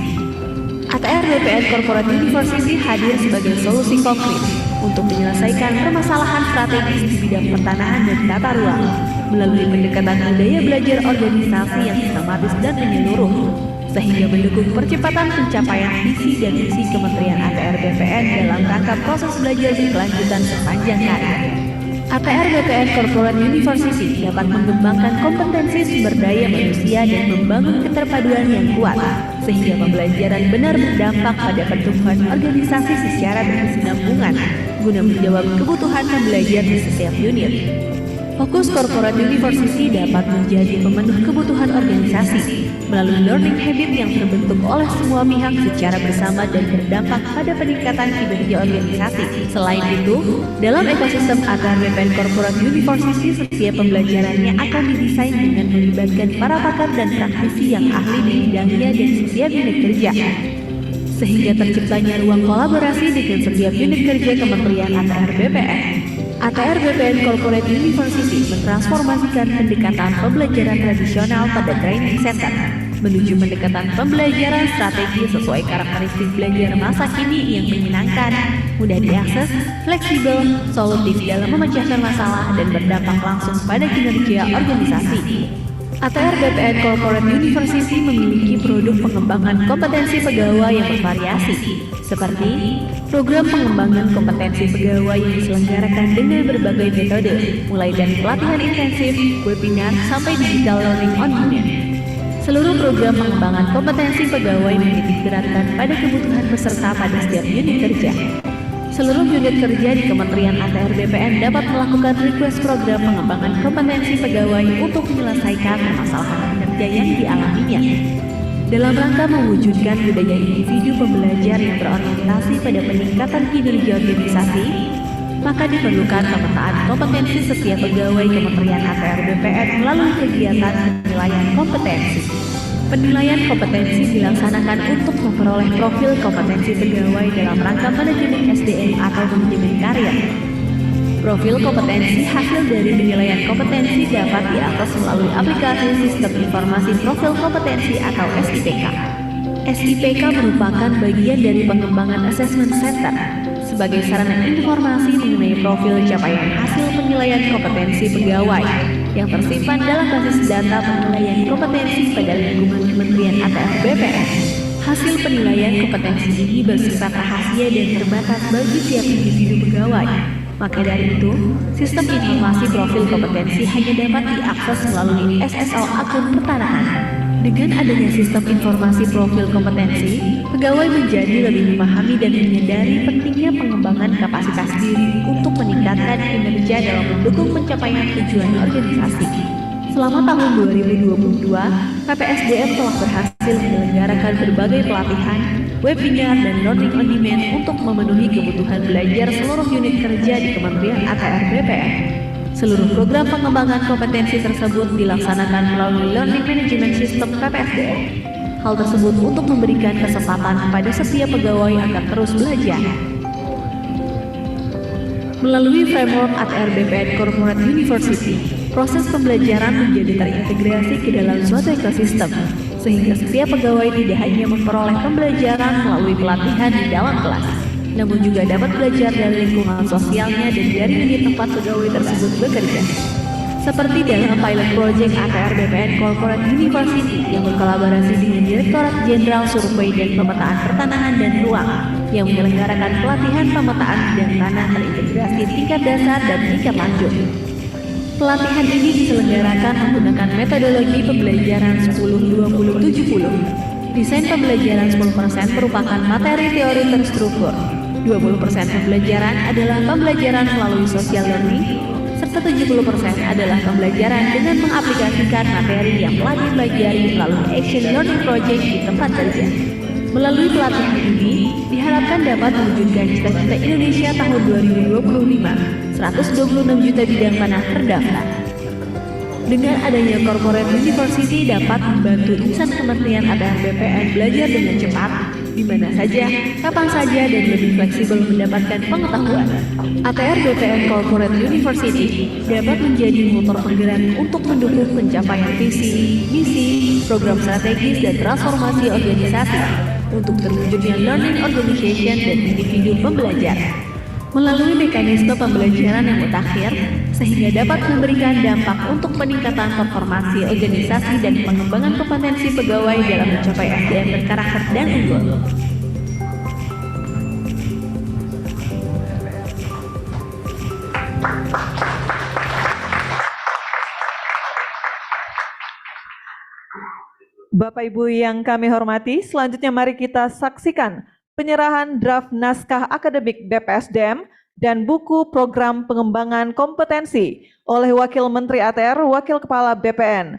ATR BPN Corporate University hadir sebagai solusi konkret untuk menyelesaikan permasalahan strategis di bidang pertanahan dan tata ruang melalui pendekatan budaya belajar organisasi yang sistematis dan menyeluruh, sehingga mendukung percepatan pencapaian visi dan misi Kementerian ATR BPN dalam rangka proses belajar berkelanjutan sepanjang hari. ATR BPN Corporate University dapat mengembangkan kompetensi sumber daya manusia dan membangun keterpaduan yang kuat, sehingga pembelajaran benar berdampak pada pertumbuhan organisasi secara berkesinambungan, guna menjawab kebutuhan pembelajar di setiap unit. Fokus Corporate University dapat menjadi pemenuh kebutuhan organisasi melalui learning habit yang terbentuk oleh semua pihak secara bersama dan berdampak pada peningkatan kinerja organisasi. Selain itu, dalam ekosistem ATR BPN Corporate University, setiap pembelajarannya akan didesain dengan melibatkan para pakar dan praktisi yang ahli di bidangnya dan setiap unit kerja, sehingga terciptanya ruang kolaborasi dengan setiap unit kerja Kementerian ATR BPN. ATR BPN Corporate University mentransformasikan pendekatan pembelajaran tradisional pada training center menuju pendekatan pembelajaran strategi sesuai karakteristik belajar masa kini yang menyenangkan, mudah diakses, fleksibel, solutif dalam memecahkan masalah dan berdampak langsung pada kinerja organisasi. ATR BPN Corporate University memiliki produk pengembangan kompetensi pegawai yang bervariasi, seperti program pengembangan kompetensi pegawai yang diselenggarakan dengan berbagai metode, mulai dari pelatihan intensif, webinar, sampai digital learning on demand. Seluruh program pengembangan kompetensi pegawai menitik beratkan pada kebutuhan peserta pada setiap unit kerja. Seluruh unit kerja di Kementerian ATR BPN dapat melakukan request program pengembangan kompetensi pegawai untuk menyelesaikan permasalahan kinerja yang dialaminya. Dalam rangka mewujudkan budaya individu pembelajar yang berorientasi pada peningkatan kinerja organisasi, maka diperlukan pemetaan kompetensi setiap pegawai Kementerian ATR BPN melalui kegiatan penilaian kompetensi. Penilaian kompetensi dilaksanakan untuk memperoleh profil kompetensi pegawai dalam rangka manajemen SDM atau manajemen karir. Profil kompetensi hasil dari penilaian kompetensi dapat diakses melalui aplikasi Sistem Informasi Profil Kompetensi atau SIPK. SIPK merupakan bagian dari pengembangan Assessment Center sebagai sarana informasi mengenai profil capaian hasil penilaian kompetensi pegawai yang tersimpan dalam basis data penilaian kompetensi pada lingkungan Kementerian ATR BPN. Hasil penilaian kompetensi ini bersifat rahasia dan terbatas bagi setiap individu pegawai. Maka dari itu, sistem informasi profil kompetensi hanya dapat diakses melalui SSO akun pertanahan. Dengan adanya sistem informasi profil kompetensi, pegawai menjadi lebih memahami dan menyadari pentingnya pengembangan kapasitas diri untuk meningkatkan kinerja dalam mendukung pencapaian tujuan organisasi. Selama tahun 2022, PPSDM telah berhasil menyelenggarakan berbagai pelatihan, webinar, dan learning on demand untuk memenuhi kebutuhan belajar seluruh unit kerja di Kementerian ATR BPN. Seluruh program pengembangan kompetensi tersebut dilaksanakan melalui Learning Management System PPSDM. Hal tersebut untuk memberikan kesempatan kepada setiap pegawai agar terus belajar. Melalui framework ATR BPN Corporate University, proses pembelajaran menjadi terintegrasi ke dalam suatu ekosistem, sehingga setiap pegawai tidak hanya memperoleh pembelajaran melalui pelatihan di dalam kelas, namun juga dapat belajar dari lingkungan sosialnya dan dari unit tempat pegawai tersebut bekerja. Seperti dalam pilot project ATR BPN Corporate University yang berkolaborasi dengan Direktorat Jenderal Survei dan Pemetaan Pertanahan dan Ruang yang menyelenggarakan pelatihan pemetaan bidang tanah terintegrasi tingkat dasar dan tingkat lanjut. Pelatihan ini diselenggarakan menggunakan metodologi pembelajaran 10-20-70. Desain pembelajaran 10% merupakan materi teori terstruktur, 20% pembelajaran adalah pembelajaran melalui social learning, sebesar 70% adalah pembelajaran dengan mengaplikasikan materi yang telah dipelajari melalui Action Learning Project di tempat kerja. Melalui pelatihan ini, diharapkan dapat mewujudkan cita-cita Indonesia tahun 2025, 126 juta bidang tanah terdaftar. Dengan adanya Corporate University dapat membantu insan Kementerian ATR BPN belajar dengan cepat, di mana saja, kapan saja, dan lebih fleksibel mendapatkan pengetahuan. ATR BPN Corporate University dapat menjadi motor penggerak untuk mendukung pencapaian visi, misi, program strategis, dan transformasi organisasi untuk terwujudnya learning organization dan individu pembelajar. Melalui mekanisme pembelajaran yang mutakhir, sehingga dapat memberikan dampak untuk peningkatan performasi organisasi dan pengembangan kompetensi pegawai dalam mencapai SDM berkarakter dan unggul. Bapak Ibu yang kami hormati, selanjutnya mari kita saksikan penyerahan draft naskah akademik BPSDM dan buku program pengembangan kompetensi oleh Wakil Menteri ATR, Wakil Kepala BPN.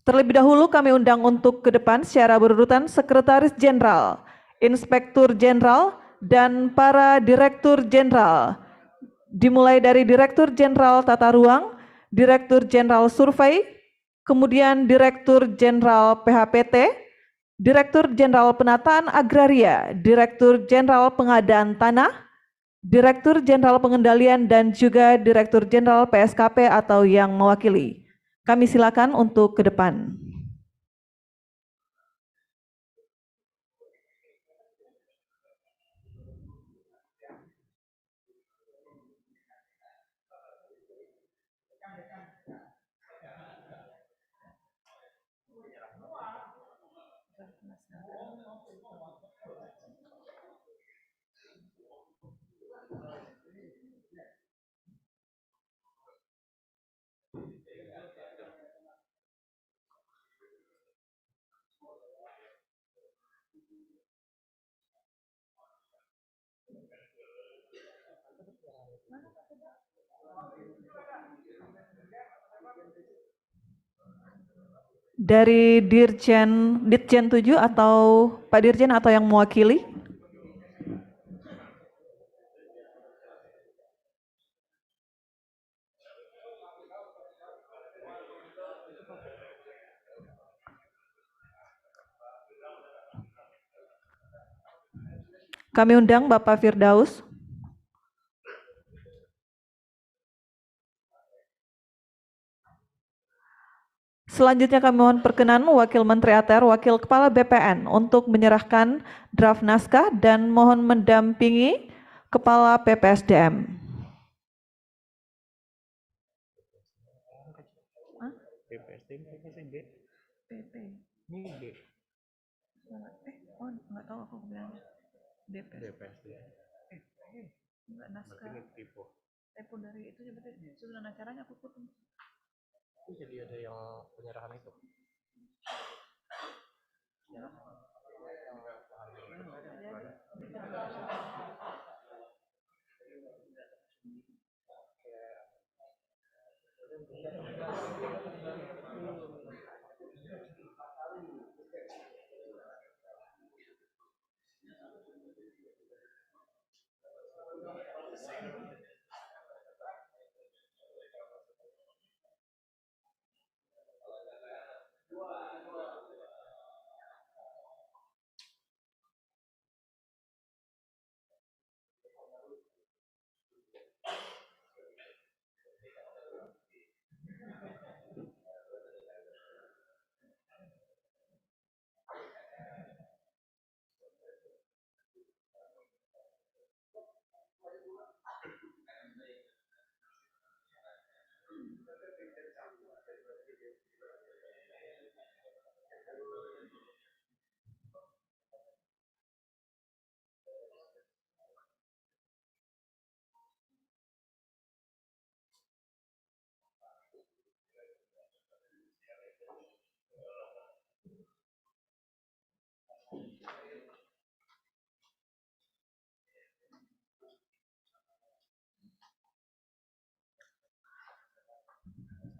Terlebih dahulu kami undang untuk ke depan secara berurutan Sekretaris Jenderal, Inspektur Jenderal, dan para Direktur Jenderal. Dimulai dari Direktur Jenderal Tata Ruang, Direktur Jenderal Survei, kemudian Direktur Jenderal PHPT, Direktur Jenderal Penataan Agraria, Direktur Jenderal Pengadaan Tanah, Direktur Jenderal Pengendalian, dan juga Direktur Jenderal PSKP atau yang mewakili. Kami silakan untuk ke depan. Dari Ditjen 7 atau Pak Dirjen atau yang mewakili? Kami undang Bapak Firdaus. Selanjutnya kami mohon perkenan Wakil Menteri ATR, Wakil Kepala BPN untuk menyerahkan draft naskah dan mohon mendampingi Kepala PPSDM. Jadi ada yang penyerahan itu.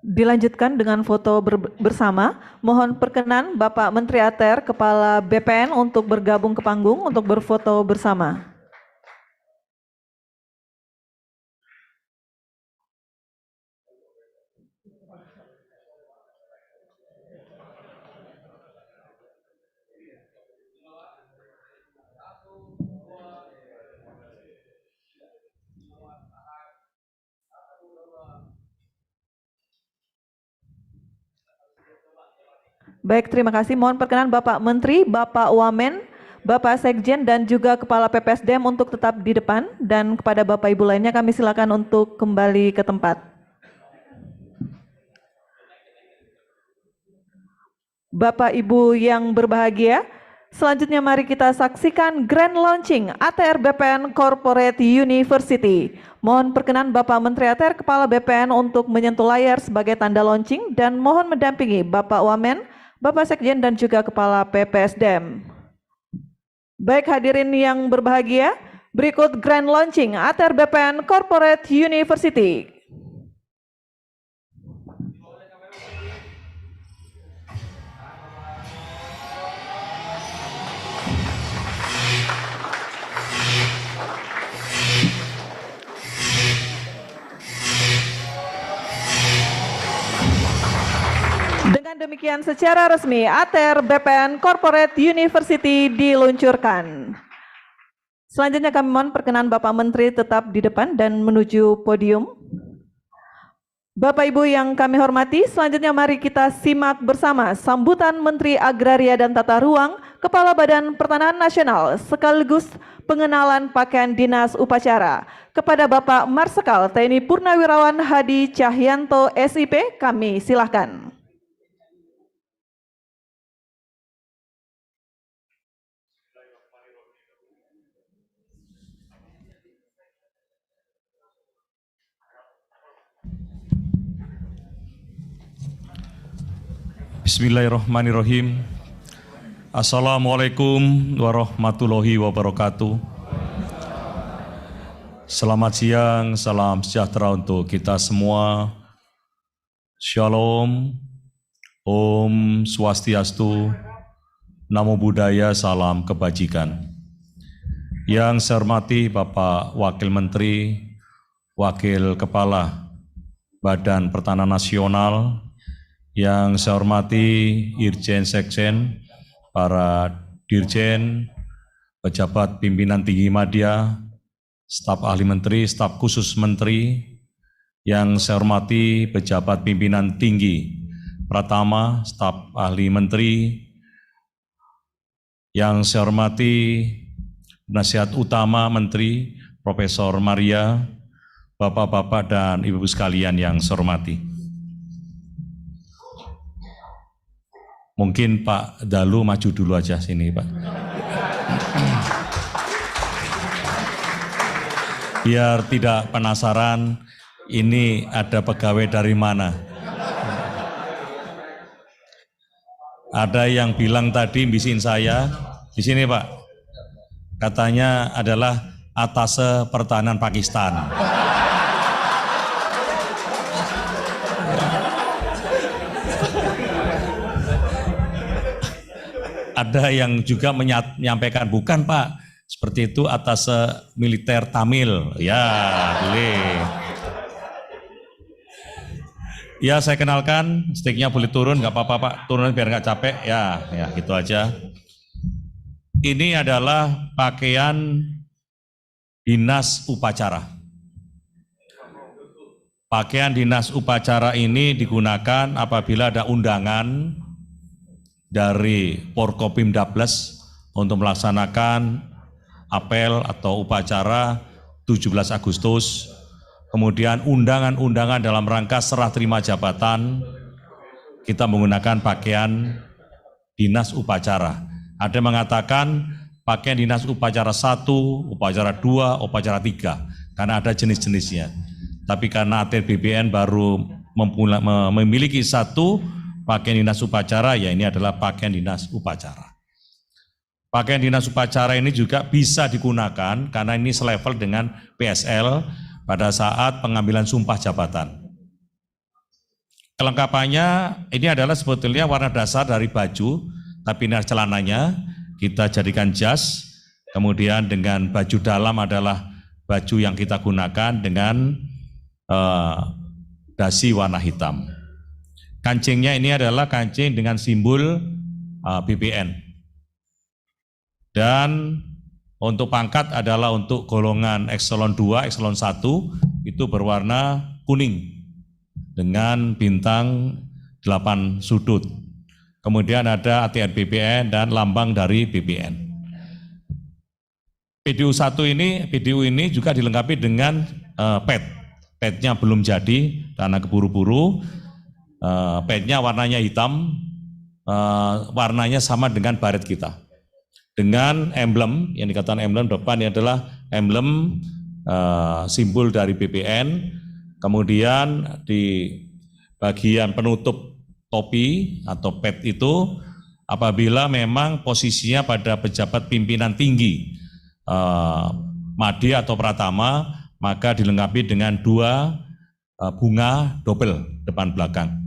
Dilanjutkan dengan foto bersama. Mohon perkenan Bapak Menteri ATR Kepala BPN untuk bergabung ke panggung untuk berfoto bersama. Baik, terima kasih. Mohon perkenan Bapak Menteri, Bapak Wamen, Bapak Sekjen, dan juga Kepala PPSDM untuk tetap di depan. Dan kepada Bapak Ibu lainnya kami silakan untuk kembali ke tempat. Bapak Ibu yang berbahagia, selanjutnya mari kita saksikan Grand Launching ATR BPN Corporate University. Mohon perkenan Bapak Menteri ATR Kepala BPN untuk menyentuh layar sebagai tanda launching dan mohon mendampingi Bapak Wamen, Bapak Sekjen, dan juga Kepala PPSDM. Baik hadirin yang berbahagia, berikut Grand Launching ATR BPN Corporate University. Dengan demikian secara resmi ATR BPN Corporate University diluncurkan. Selanjutnya kami mohon perkenan Bapak Menteri tetap di depan dan menuju podium. Bapak Ibu yang kami hormati, selanjutnya mari kita simak bersama sambutan Menteri Agraria dan Tata Ruang, Kepala Badan Pertanahan Nasional, sekaligus pengenalan pakaian dinas upacara. Kepada Bapak Marsikal TNI Purnawirawan Hadi Cahyanto SIP, kami silahkan. Bismillahirrahmanirrahim. Assalamualaikum warahmatullahi wabarakatuh. Selamat siang, salam sejahtera untuk kita semua. Shalom, Om Swastiastu, Namo Buddhaya, salam kebajikan. Yang saya hormati Bapak Wakil Menteri, Wakil Kepala Badan Pertanahan Nasional, yang saya hormati Irjen Sekjen, para Dirjen, pejabat pimpinan tinggi media, staf ahli menteri, staf khusus menteri, yang saya hormati pejabat pimpinan tinggi Pratama, staf ahli menteri, yang saya hormati penasihat utama menteri, Profesor Maria, bapak-bapak dan ibu-ibu sekalian yang saya hormati. Mungkin Pak Dalu maju dulu aja sini, Pak. Biar tidak penasaran, ini ada pegawai dari mana. Ada yang bilang tadi bisin saya, di sini Pak, katanya adalah Atase Pertahanan Pakistan. Ada yang juga menyampaikan, bukan Pak, seperti itu Atase Militer Tamil. Ya, boleh. Ya, saya kenalkan, sticknya boleh turun, nggak apa-apa Pak, turun biar nggak capek. Ya, gitu aja. Ini adalah pakaian dinas upacara. Pakaian dinas upacara ini digunakan apabila ada undangan dari Porkopimdabes untuk melaksanakan apel atau upacara 17 Agustus, kemudian undangan-undangan dalam rangka serah terima jabatan, kita menggunakan pakaian dinas upacara. Ada yang mengatakan pakaian dinas upacara 1, upacara 2, upacara 3, karena ada jenis-jenisnya. Tapi karena ATR BPN baru memiliki satu pakaian dinas upacara, ya ini adalah pakaian dinas upacara. Pakaian dinas upacara ini juga bisa digunakan karena ini selevel dengan PSL pada saat pengambilan sumpah jabatan. Kelengkapannya ini adalah sebetulnya warna dasar dari baju, tapi ini celananya kita jadikan jas. Kemudian dengan baju dalam adalah baju yang kita gunakan dengan dasi warna hitam. Kancingnya ini adalah kancing dengan simbol BPN. Dan untuk pangkat adalah untuk golongan ekselon 2, ekselon 1 itu berwarna kuning dengan bintang 8 sudut. Kemudian ada ATR BPN dan lambang dari BPN. PDU ini juga dilengkapi dengan ped. Pednya belum jadi karena keburu-buru. Pednya warnanya hitam, warnanya sama dengan baret kita. Dengan emblem, yang dikatakan emblem depan ini adalah emblem simbol dari BPN. Kemudian di bagian penutup topi atau ped itu apabila memang posisinya pada pejabat pimpinan tinggi Madya atau Pratama, maka dilengkapi dengan 2 bunga double depan belakang.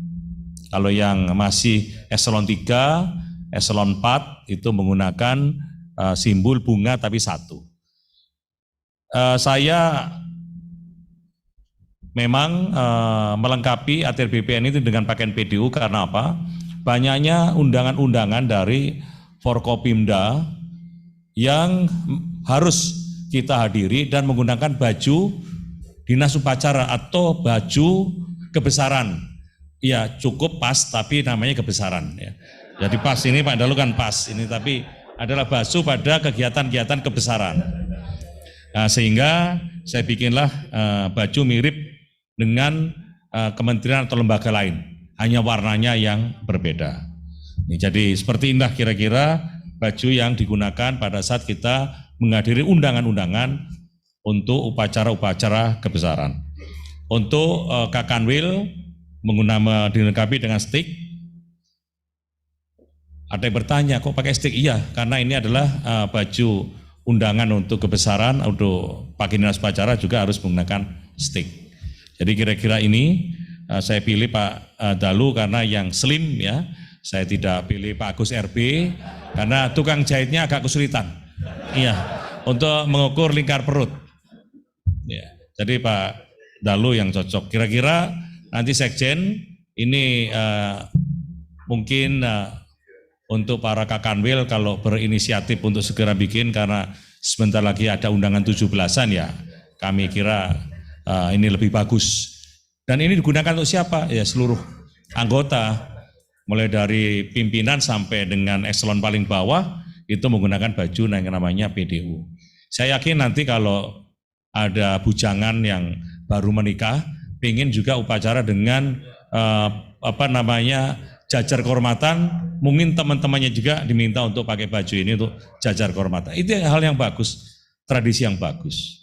Kalau yang masih eselon 3, eselon 4 itu menggunakan simbol bunga tapi 1. Saya memang melengkapi ATR BPN itu dengan pakaian PDU karena apa? Banyaknya undangan-undangan dari Forkopimda yang harus kita hadiri dan menggunakan baju dinas upacara atau baju kebesaran. Ya cukup pas tapi namanya kebesaran. Ya. Jadi pas ini Pak Dalu kan pas ini tapi adalah baju pada kegiatan-kegiatan kebesaran. Nah, sehingga saya bikinlah baju mirip dengan kementerian atau lembaga lain, hanya warnanya yang berbeda. Jadi seperti inilah kira-kira baju yang digunakan pada saat kita menghadiri undangan-undangan untuk upacara-upacara kebesaran. Untuk Kakanwil dilengkapi dengan stick. Ada yang bertanya, kok pakai stick? Iya, karena ini adalah baju undangan untuk kebesaran, untuk pakai dinas upacara juga harus menggunakan stick. Jadi kira-kira ini saya pilih Pak Dalu karena yang slim ya. Saya tidak pilih Pak Agus RB karena tukang jahitnya agak kesulitan. Iya, untuk mengukur lingkar perut. Ya, jadi Pak Dalu yang cocok. Kira-kira nanti Sekjen ini mungkin untuk para Kakanwil kalau berinisiatif untuk segera bikin karena sebentar lagi ada undangan 17-an ya. Kami kira ini lebih bagus. Dan ini digunakan untuk siapa? Ya seluruh anggota, mulai dari pimpinan sampai dengan eselon paling bawah itu menggunakan baju yang namanya PDU. Saya yakin nanti kalau ada bujangan yang baru menikah, ingin juga upacara dengan jajar kehormatan, mungkin teman-temannya juga diminta untuk pakai baju ini untuk jajar kehormatan. Itu hal yang bagus, tradisi yang bagus.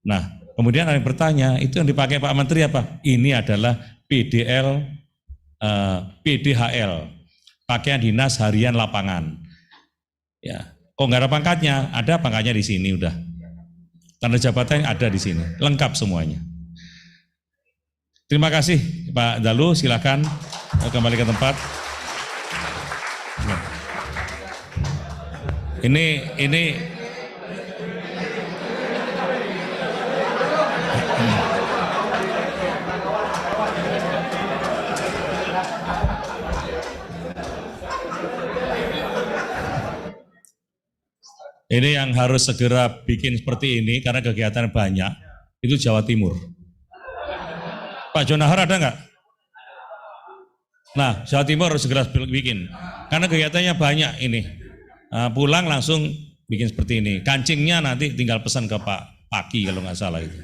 Nah, kemudian ada yang bertanya, itu yang dipakai Pak Menteri apa? Ini adalah PDHL, pakaian dinas harian lapangan. Ya, kok nggak ada pangkatnya? Ada pangkatnya di sini udah. Tanda jabatannya ada di sini, lengkap semuanya. Terima kasih Pak Dalu, silakan kembali ke tempat. Ini Ini yang harus segera bikin seperti ini karena kegiatan banyak, itu Jawa Timur. Pak Jonahar ada nggak? Nah, Jawa Timur harus segera bikin, karena kegiatannya banyak ini. Pulang langsung bikin seperti ini. Kancingnya nanti tinggal pesan ke Pak Paki kalau nggak salah itu.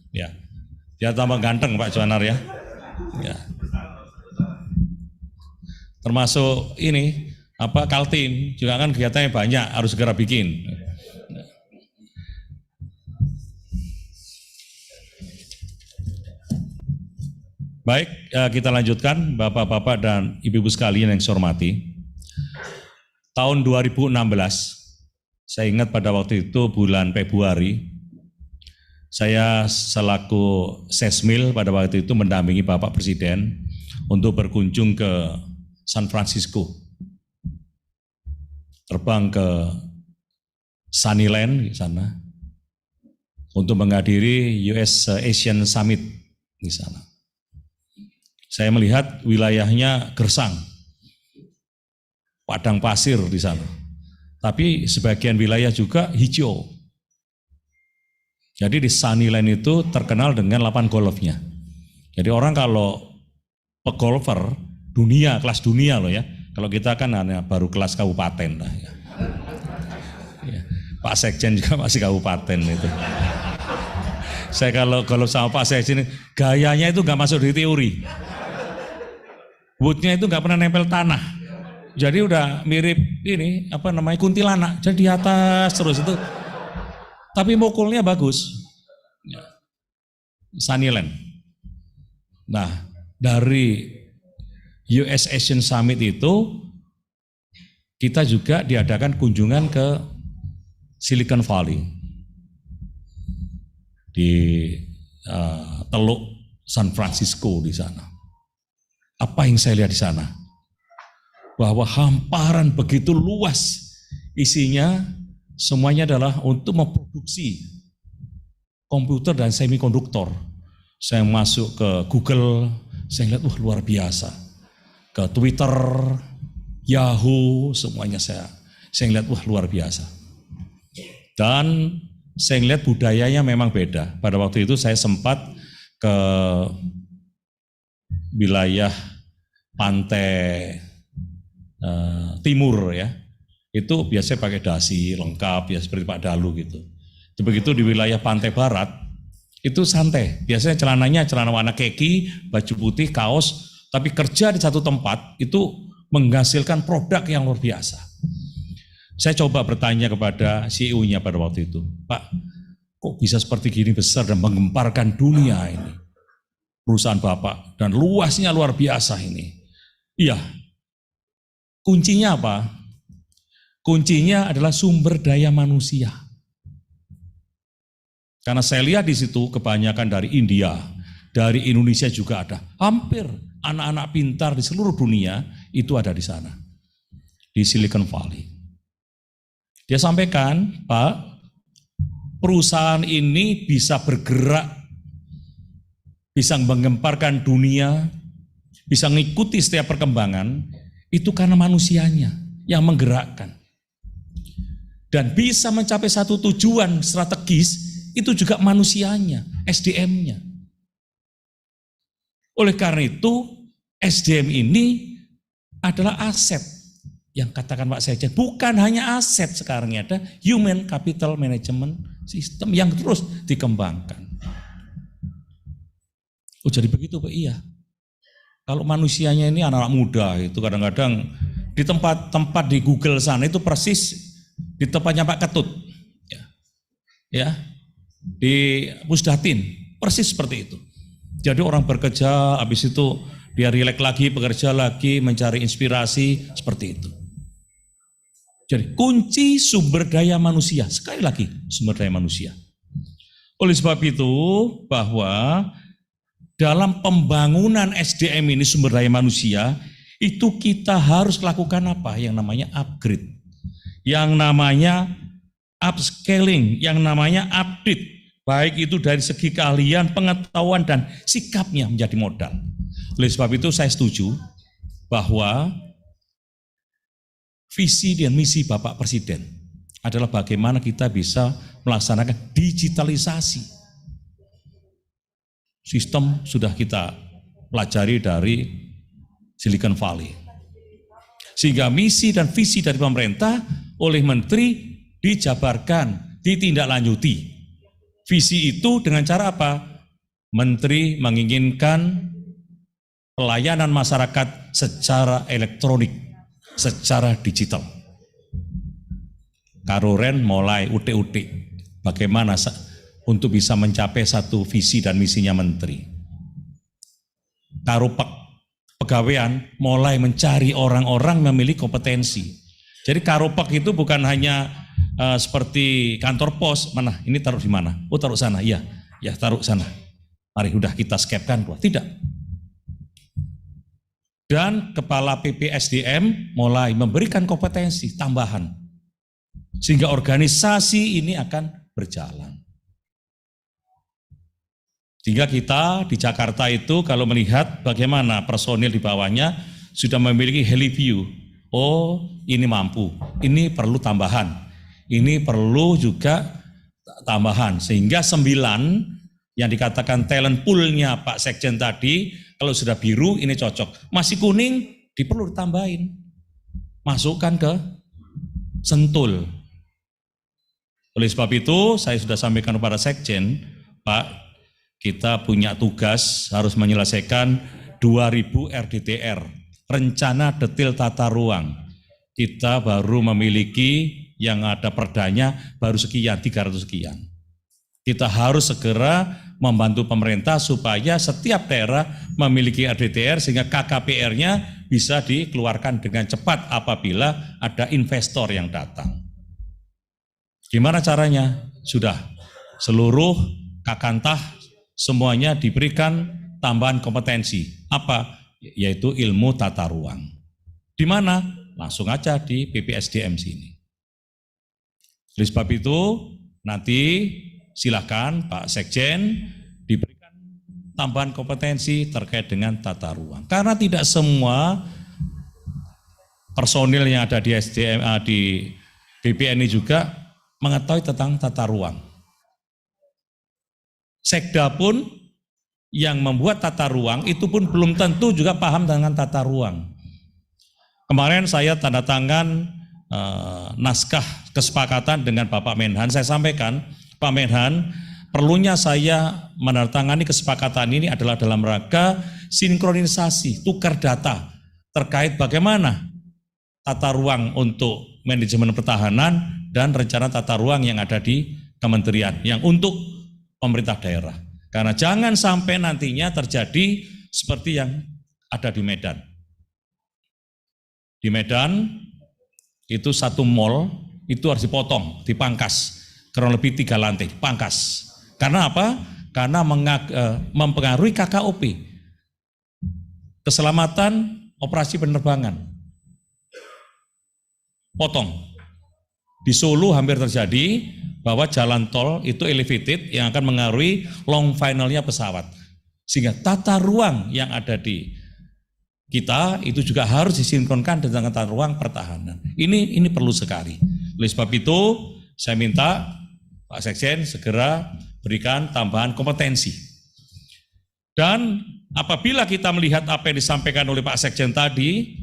Ya, dia tambah ganteng Pak Jonahar ya. Ya. Termasuk ini. Kaltim juga kan kegiatannya banyak, harus segera bikin. Baik, kita lanjutkan Bapak-bapak dan Ibu-ibu sekalian yang saya hormati. Tahun 2016, saya ingat pada waktu itu bulan Februari, saya selaku Sesmil pada waktu itu mendampingi Bapak Presiden untuk berkunjung ke San Francisco, terbang ke Sunnyland di sana untuk menghadiri US Asian Summit di sana. Saya melihat wilayahnya gersang, padang pasir di sana. Tapi sebagian wilayah juga hijau. Jadi di Sunnyland itu terkenal dengan lapangan golfnya. Jadi orang kalau pegolfer dunia, kelas dunia loh ya. Kalau kita kan hanya baru kelas kabupaten lah ya. Ya. Pak Sekjen juga masih kabupaten itu. Saya kalau golf sama Pak Sekjen, gayanya itu nggak masuk di teori. Woodnya itu nggak pernah nempel tanah. Jadi udah mirip ini kuntilanak, jadi di atas terus itu. Tapi mukulnya bagus. Sunnyland. Nah, dari US Asian Summit itu kita juga diadakan kunjungan ke Silicon Valley di Teluk San Francisco di sana. Apa yang saya lihat di sana? Bahwa hamparan begitu luas, isinya semuanya adalah untuk memproduksi komputer dan semikonduktor. Saya masuk ke Google, saya lihat luar biasa. Ke Twitter, Yahoo, semuanya saya lihat luar biasa. Dan saya lihat budayanya memang beda. Pada waktu itu saya sempat ke wilayah pantai timur ya, itu biasanya pakai dasi lengkap ya seperti Pak Dalu gitu. Begitu di wilayah pantai barat itu santai, biasanya celananya celana warna kaki, baju putih, kaos, tapi kerja di satu tempat itu menghasilkan produk yang luar biasa. Saya coba bertanya kepada CEO-nya pada waktu itu, Pak, kok bisa seperti gini besar dan menggemparkan dunia ini perusahaan Bapak dan luasnya luar biasa ini. Iya. Kuncinya apa? Kuncinya adalah sumber daya manusia. Karena saya lihat di situ kebanyakan dari India, dari Indonesia juga ada. Hampir anak-anak pintar di seluruh dunia itu ada di sana. Di Silicon Valley. Dia sampaikan, Pak, perusahaan ini bisa bergerak, bisa menggemparkan dunia, bisa mengikuti setiap perkembangan, itu karena manusianya yang menggerakkan. Dan bisa mencapai satu tujuan strategis, itu juga manusianya, SDM-nya. Oleh karena itu, SDM ini adalah aset yang katakan Pak Sekjen. Bukan hanya aset sekarang ada human capital management system yang terus dikembangkan. Oh jadi begitu Pak? Iya. Kalau manusianya ini anak-anak muda itu kadang-kadang di tempat-tempat di Google sana itu persis di tempatnya Pak Ketut, ya, di Pusdatin, persis seperti itu. Jadi orang bekerja, habis itu dia rileks lagi, bekerja lagi, mencari inspirasi seperti itu. Jadi kunci sumber daya manusia, sekali lagi sumber daya manusia. Oleh sebab itu bahwa dalam pembangunan SDM ini sumber daya manusia, itu kita harus lakukan apa? Yang namanya upgrade, yang namanya upscaling, yang namanya update, baik itu dari segi keahlian, pengetahuan, dan sikapnya menjadi modal. Oleh sebab itu saya setuju bahwa visi dan misi Bapak Presiden adalah bagaimana kita bisa melaksanakan digitalisasi. Sistem sudah kita pelajari dari Silicon Valley. Sehingga misi dan visi dari pemerintah oleh menteri dijabarkan, ditindaklanjuti. Visi itu dengan cara apa? Menteri menginginkan pelayanan masyarakat secara elektronik, secara digital. Karoren mulai utik-utik bagaimana untuk bisa mencapai satu visi dan misinya menteri. Karopek pegawaian mulai mencari orang-orang yang memiliki kompetensi. Jadi karopek itu bukan hanya seperti kantor pos, mana ini taruh di mana? Oh taruh sana, iya, ya taruh sana. Mari udah kita skepkan, tidak. Dan Kepala PPSDM mulai memberikan kompetensi tambahan. Sehingga organisasi ini akan berjalan. Sehingga kita di Jakarta itu kalau melihat bagaimana personil di bawahnya sudah memiliki HeliView. Oh, ini mampu, ini perlu tambahan, ini perlu juga tambahan. Sehingga 9 yang dikatakan talent pool-nya Pak Sekjen tadi, kalau sudah biru ini cocok, masih kuning diperlu ditambahin, masukkan ke Sentul. Oleh sebab itu saya sudah sampaikan kepada Sekjen, Pak, kita punya tugas harus menyelesaikan 2000 RDTR, rencana detail tata ruang. Kita baru memiliki yang ada perdanya baru sekian, 300 sekian. Kita harus segera membantu pemerintah supaya setiap daerah memiliki RDTR sehingga KKPR-nya bisa dikeluarkan dengan cepat apabila ada investor yang datang. Gimana caranya? Sudah, seluruh Kakantah semuanya diberikan tambahan kompetensi. Apa? Yaitu ilmu tata ruang. Di mana? Langsung aja di PPSDM sini. Oleh sebab itu, nanti silakan Pak Sekjen diberikan tambahan kompetensi terkait dengan tata ruang. Karena tidak semua personil yang ada di SDM, di BPN ini juga mengetahui tentang tata ruang. Sekda pun yang membuat tata ruang itu pun belum tentu juga paham dengan tata ruang. Kemarin saya tanda tangan naskah kesepakatan dengan Bapak Menhan, saya sampaikan, Pak Menhan, perlunya saya menandatangani kesepakatan ini adalah dalam rangka sinkronisasi, tukar data terkait bagaimana tata ruang untuk manajemen pertahanan dan rencana tata ruang yang ada di kementerian, yang untuk pemerintah daerah. Karena jangan sampai nantinya terjadi seperti yang ada di Medan. Di Medan, itu satu mall itu harus dipotong, dipangkas, kurang lebih 3 lantai, dipangkas. Karena apa? Karena mempengaruhi KKOP, keselamatan operasi penerbangan. Potong. Di Solo hampir terjadi bahwa jalan tol itu elevated yang akan mengaruhi long finalnya pesawat. Sehingga tata ruang yang ada di kita itu juga harus disinkronkan dengan tata ruang pertahanan. Ini perlu sekali. Oleh sebab itu, saya minta Pak Sekjen segera berikan tambahan kompetensi. Dan apabila kita melihat apa yang disampaikan oleh Pak Sekjen tadi,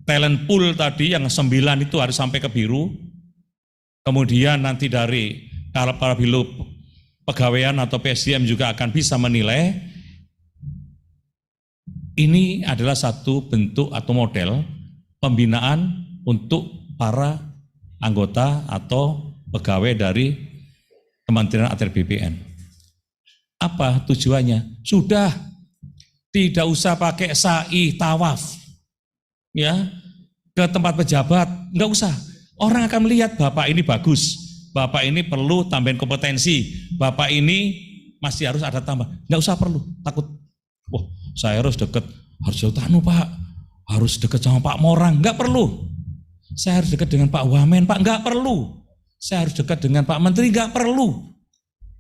talent pool tadi yang 9 itu harus sampai ke biru, kemudian nanti dari para bilu pegawaian atau PSDM juga akan bisa menilai. Ini adalah satu bentuk atau model pembinaan untuk para anggota atau pegawai dari Kementerian ATR BPN. Apa tujuannya? Sudah, tidak usah pakai sa'i tawaf, ya, ke tempat pejabat, enggak usah. Orang akan melihat Bapak ini bagus, Bapak ini perlu tambahin kompetensi, Bapak ini masih harus ada tambah. Enggak usah perlu takut. Wah, saya harus dekat, harus Pak, harus dekat sama Pak Morang, enggak perlu. Saya harus dekat dengan Pak Wamen, Pak, enggak perlu. Saya harus dekat dengan Pak Menteri, enggak perlu.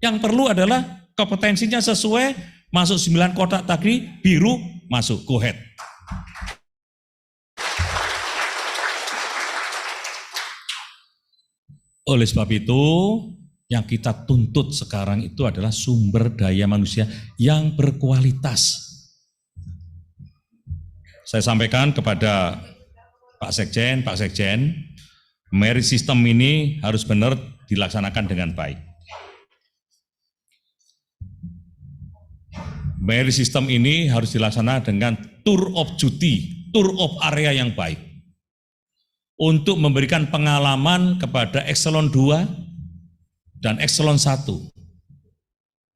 Yang perlu adalah kompetensinya sesuai, masuk 9 kotak tadi, biru, masuk, go ahead. Oleh sebab itu, yang kita tuntut sekarang itu adalah sumber daya manusia yang berkualitas. Saya sampaikan kepada Pak Sekjen, merit system ini harus benar dilaksanakan dengan baik. Merit system ini harus dilaksanakan dengan tour of duty, tour of area yang baik. Untuk memberikan pengalaman kepada Eselon 2 dan Eselon 1.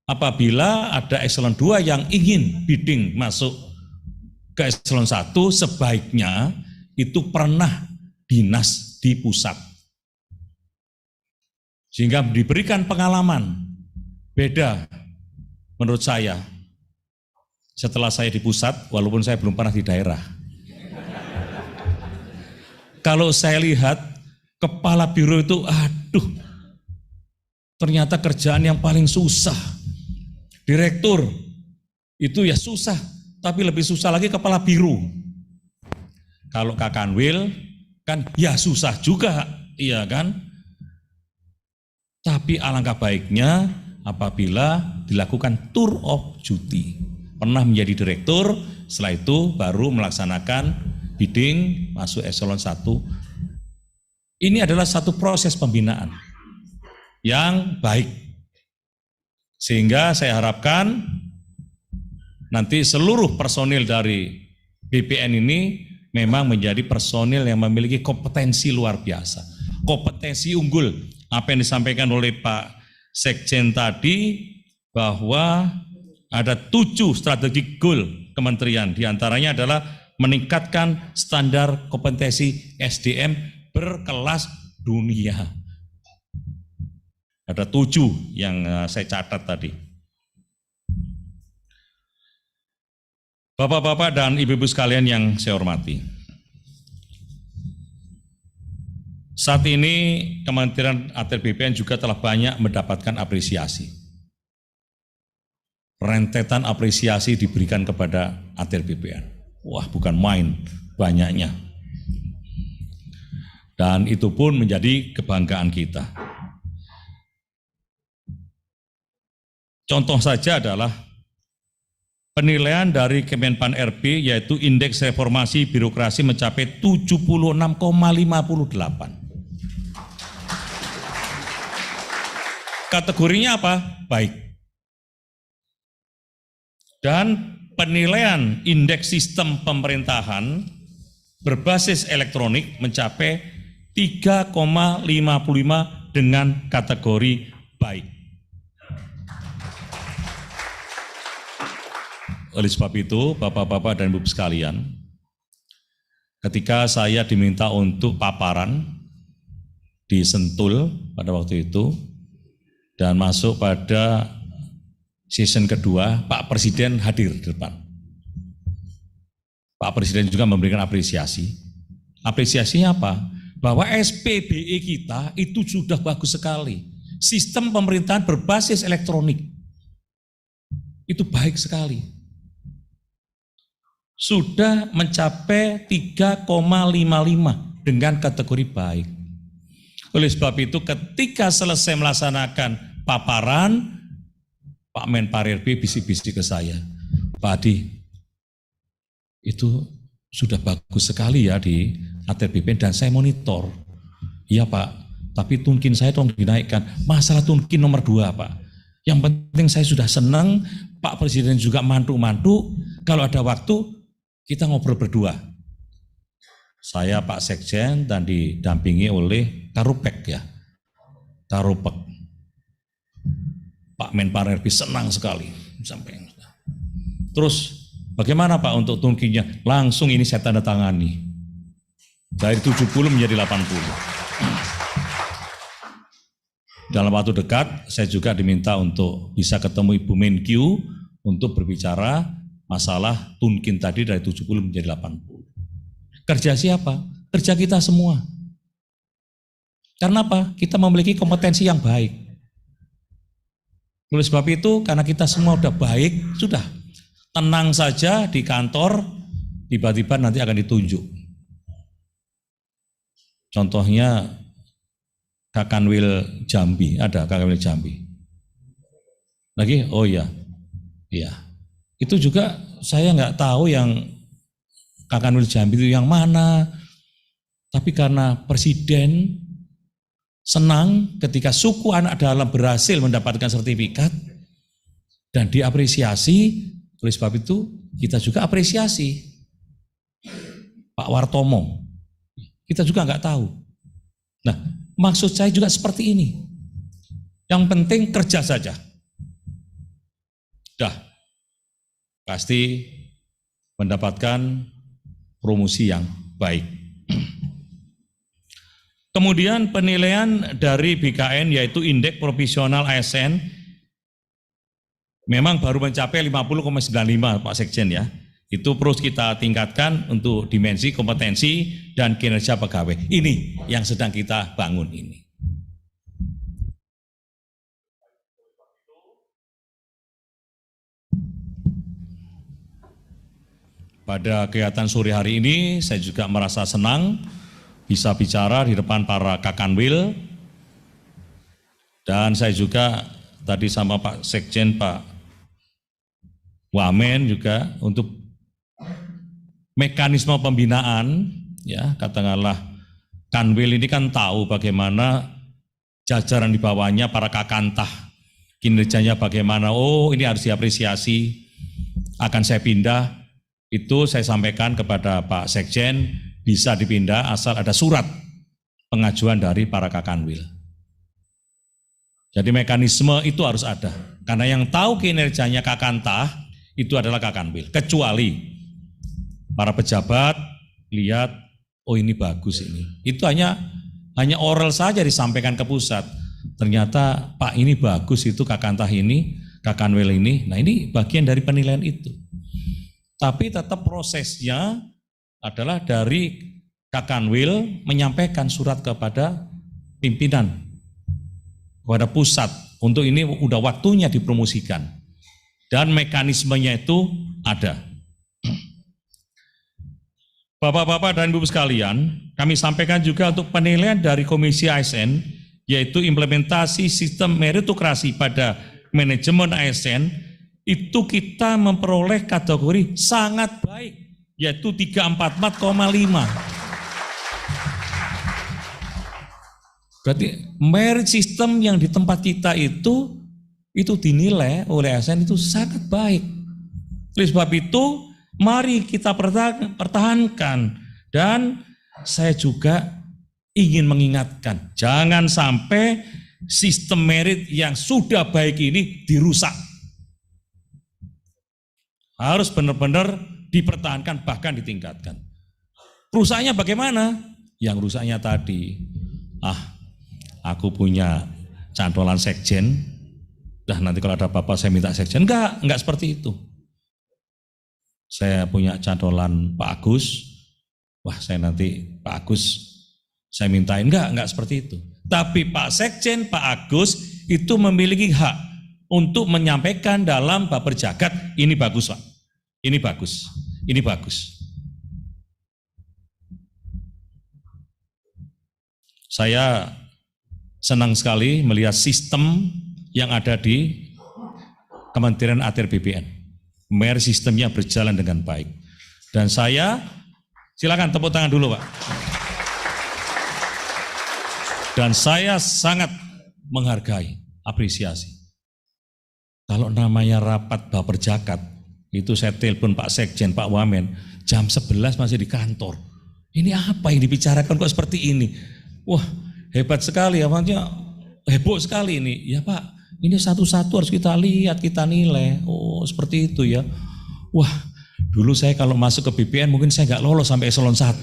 Apabila ada Eselon 2 yang ingin bidding masuk ke Eselon 1, sebaiknya itu pernah dinas di pusat. Sehingga diberikan pengalaman. Beda menurut saya. setelah saya di pusat, walaupun saya belum pernah di daerah. Kalau saya lihat kepala biro itu, aduh, ternyata kerjaan yang paling susah. Direktur itu ya susah, tapi lebih susah lagi kepala biro. Kalau Kakanwil kan ya susah juga, iya kan? Tapi alangkah baiknya apabila dilakukan tour of duty. Pernah menjadi direktur, setelah itu baru melaksanakan bidding, masuk eselon 1. Ini adalah satu proses pembinaan yang baik. Sehingga saya harapkan nanti seluruh personil dari BPN ini memang menjadi personil yang memiliki kompetensi luar biasa. Kompetensi unggul. Apa yang disampaikan oleh Pak Sekjen tadi, bahwa ada 7 strategic goal kementerian, diantaranya adalah meningkatkan standar kompetensi SDM berkelas dunia. Ada 7 yang saya catat tadi. Bapak-bapak dan ibu-ibu sekalian yang saya hormati, saat ini Kementerian ATR BPN juga telah banyak mendapatkan apresiasi. Rentetan apresiasi diberikan kepada ATR BPN. Wah, bukan main banyaknya. Dan itu pun menjadi kebanggaan kita. Contoh saja adalah penilaian dari Kemenpan RB, yaitu indeks reformasi birokrasi mencapai 76,58. Kategorinya apa? Baik. Dan penilaian indeks sistem pemerintahan berbasis elektronik mencapai 3,55 dengan kategori baik. Oleh sebab itu, Bapak-bapak dan Ibu sekalian, ketika saya diminta untuk paparan di Sentul pada waktu itu, dan masuk pada season kedua, Pak Presiden hadir di depan. Pak Presiden juga memberikan apresiasi. Apresiasinya apa? Bahwa SPBE kita itu sudah bagus sekali. Sistem pemerintahan berbasis elektronik. Itu baik sekali. Sudah mencapai 3,55 dengan kategori baik. Oleh sebab itu ketika selesai melaksanakan paparan, Pak Menpar RB bisik-bisik ke saya, Pak Adi, itu sudah bagus sekali ya di ATR BPN dan saya monitor. Iya Pak, tapi tunkin saya tolong dinaikkan. Masalah tunkin nomor 2 Pak. Yang penting saya sudah senang, Pak Presiden juga mantu-mantu, kalau ada waktu kita ngobrol berdua. Saya Pak Sekjen dan didampingi oleh Karupek ya, Karupek. Pak Menpar RB senang sekali sampai. Terus bagaimana Pak untuk tunkinya? Langsung ini saya tanda tangani. Dari 70 menjadi 80. Dalam waktu dekat saya juga diminta untuk bisa ketemu Ibu Menkyu untuk berbicara masalah tunkin tadi dari 70 menjadi 80. Kerja siapa? Kerja kita semua. Karena apa? Kita memiliki kompetensi yang baik. Oleh sebab itu, karena kita semua udah baik, sudah tenang saja di kantor, tiba-tiba nanti akan ditunjuk. Contohnya Kakanwil Jambi, ada Kakanwil Jambi. Lagi, oh iya, iya. Itu juga saya nggak tahu yang Kakanwil Jambi itu yang mana, tapi karena Presiden senang ketika suku anak dalam berhasil mendapatkan sertifikat dan diapresiasi. Oleh sebab itu kita juga apresiasi Pak Wartomo. Kita juga nggak tahu. Nah, maksud saya juga seperti ini. Yang penting kerja saja. Dah pasti mendapatkan promosi yang baik. Kemudian penilaian dari BKN yaitu indeks profesional ASN memang baru mencapai 50,95 Pak Sekjen ya. Itu terus kita tingkatkan untuk dimensi kompetensi dan kinerja pegawai. Ini yang sedang kita bangun ini. Pada kegiatan sore hari ini saya juga merasa senang bisa bicara di depan para Kakanwil, dan saya juga tadi sama Pak Sekjen, Pak Wamen juga untuk mekanisme pembinaan, ya katakanlah Kanwil ini kan tahu bagaimana jajaran di bawahnya para kakantah kinerjanya bagaimana. Oh, ini harus diapresiasi, akan saya pindah. Itu saya sampaikan kepada Pak Sekjen, bisa dipindah asal ada surat pengajuan dari para Kakanwil. Jadi mekanisme itu harus ada, karena yang tahu kinerjanya kakantah itu adalah Kakanwil, kecuali para pejabat lihat, oh ini bagus ini. Itu hanya oral saja disampaikan ke pusat. Ternyata Pak ini bagus itu kakantah ini, Kakanwil ini. Nah ini bagian dari penilaian itu. Tapi tetap prosesnya adalah dari Kakanwil menyampaikan surat kepada pimpinan, kepada pusat. Untuk ini udah waktunya dipromosikan. Dan mekanismenya itu ada. Bapak-bapak dan ibu sekalian, kami sampaikan juga untuk penilaian dari Komisi ASN, yaitu implementasi sistem meritokrasi pada manajemen ASN, itu kita memperoleh kategori sangat baik, yaitu 344,5. Berarti merit system yang di tempat kita itu dinilai oleh ASN itu sangat baik. Oleh sebab itu, mari kita pertahankan, dan saya juga ingin mengingatkan, jangan sampai sistem merit yang sudah baik ini dirusak. Harus benar-benar dipertahankan, bahkan ditingkatkan. Rusaknya bagaimana? Yang rusaknya tadi, aku punya cantolan sekjen, nanti kalau ada apa-apa saya minta sekjen. Enggak seperti itu. Saya punya cantolan Pak Agus, saya nanti Pak Agus saya mintain. Enggak seperti itu. Tapi Pak Sekjen, Pak Agus itu memiliki hak untuk menyampaikan dalam Baperjagat, ini bagus Pak, ini bagus, ini bagus. Saya senang sekali melihat sistem yang ada di Kementerian ATR BPN. Merit sistemnya berjalan dengan baik. Dan saya, silakan tepuk tangan dulu Pak. Dan saya sangat menghargai, apresiasi. Kalau namanya rapat Baperjagat, itu saya telepon Pak Sekjen, Pak Wamen, jam 11 masih di kantor. Ini apa yang dibicarakan kok seperti ini? Wah, hebat sekali ya, maksudnya heboh sekali ini. Ya Pak, ini satu-satu harus kita lihat, kita nilai. Oh seperti itu ya. Wah, dulu saya kalau masuk ke BPN mungkin saya nggak lolos sampai eselon 1.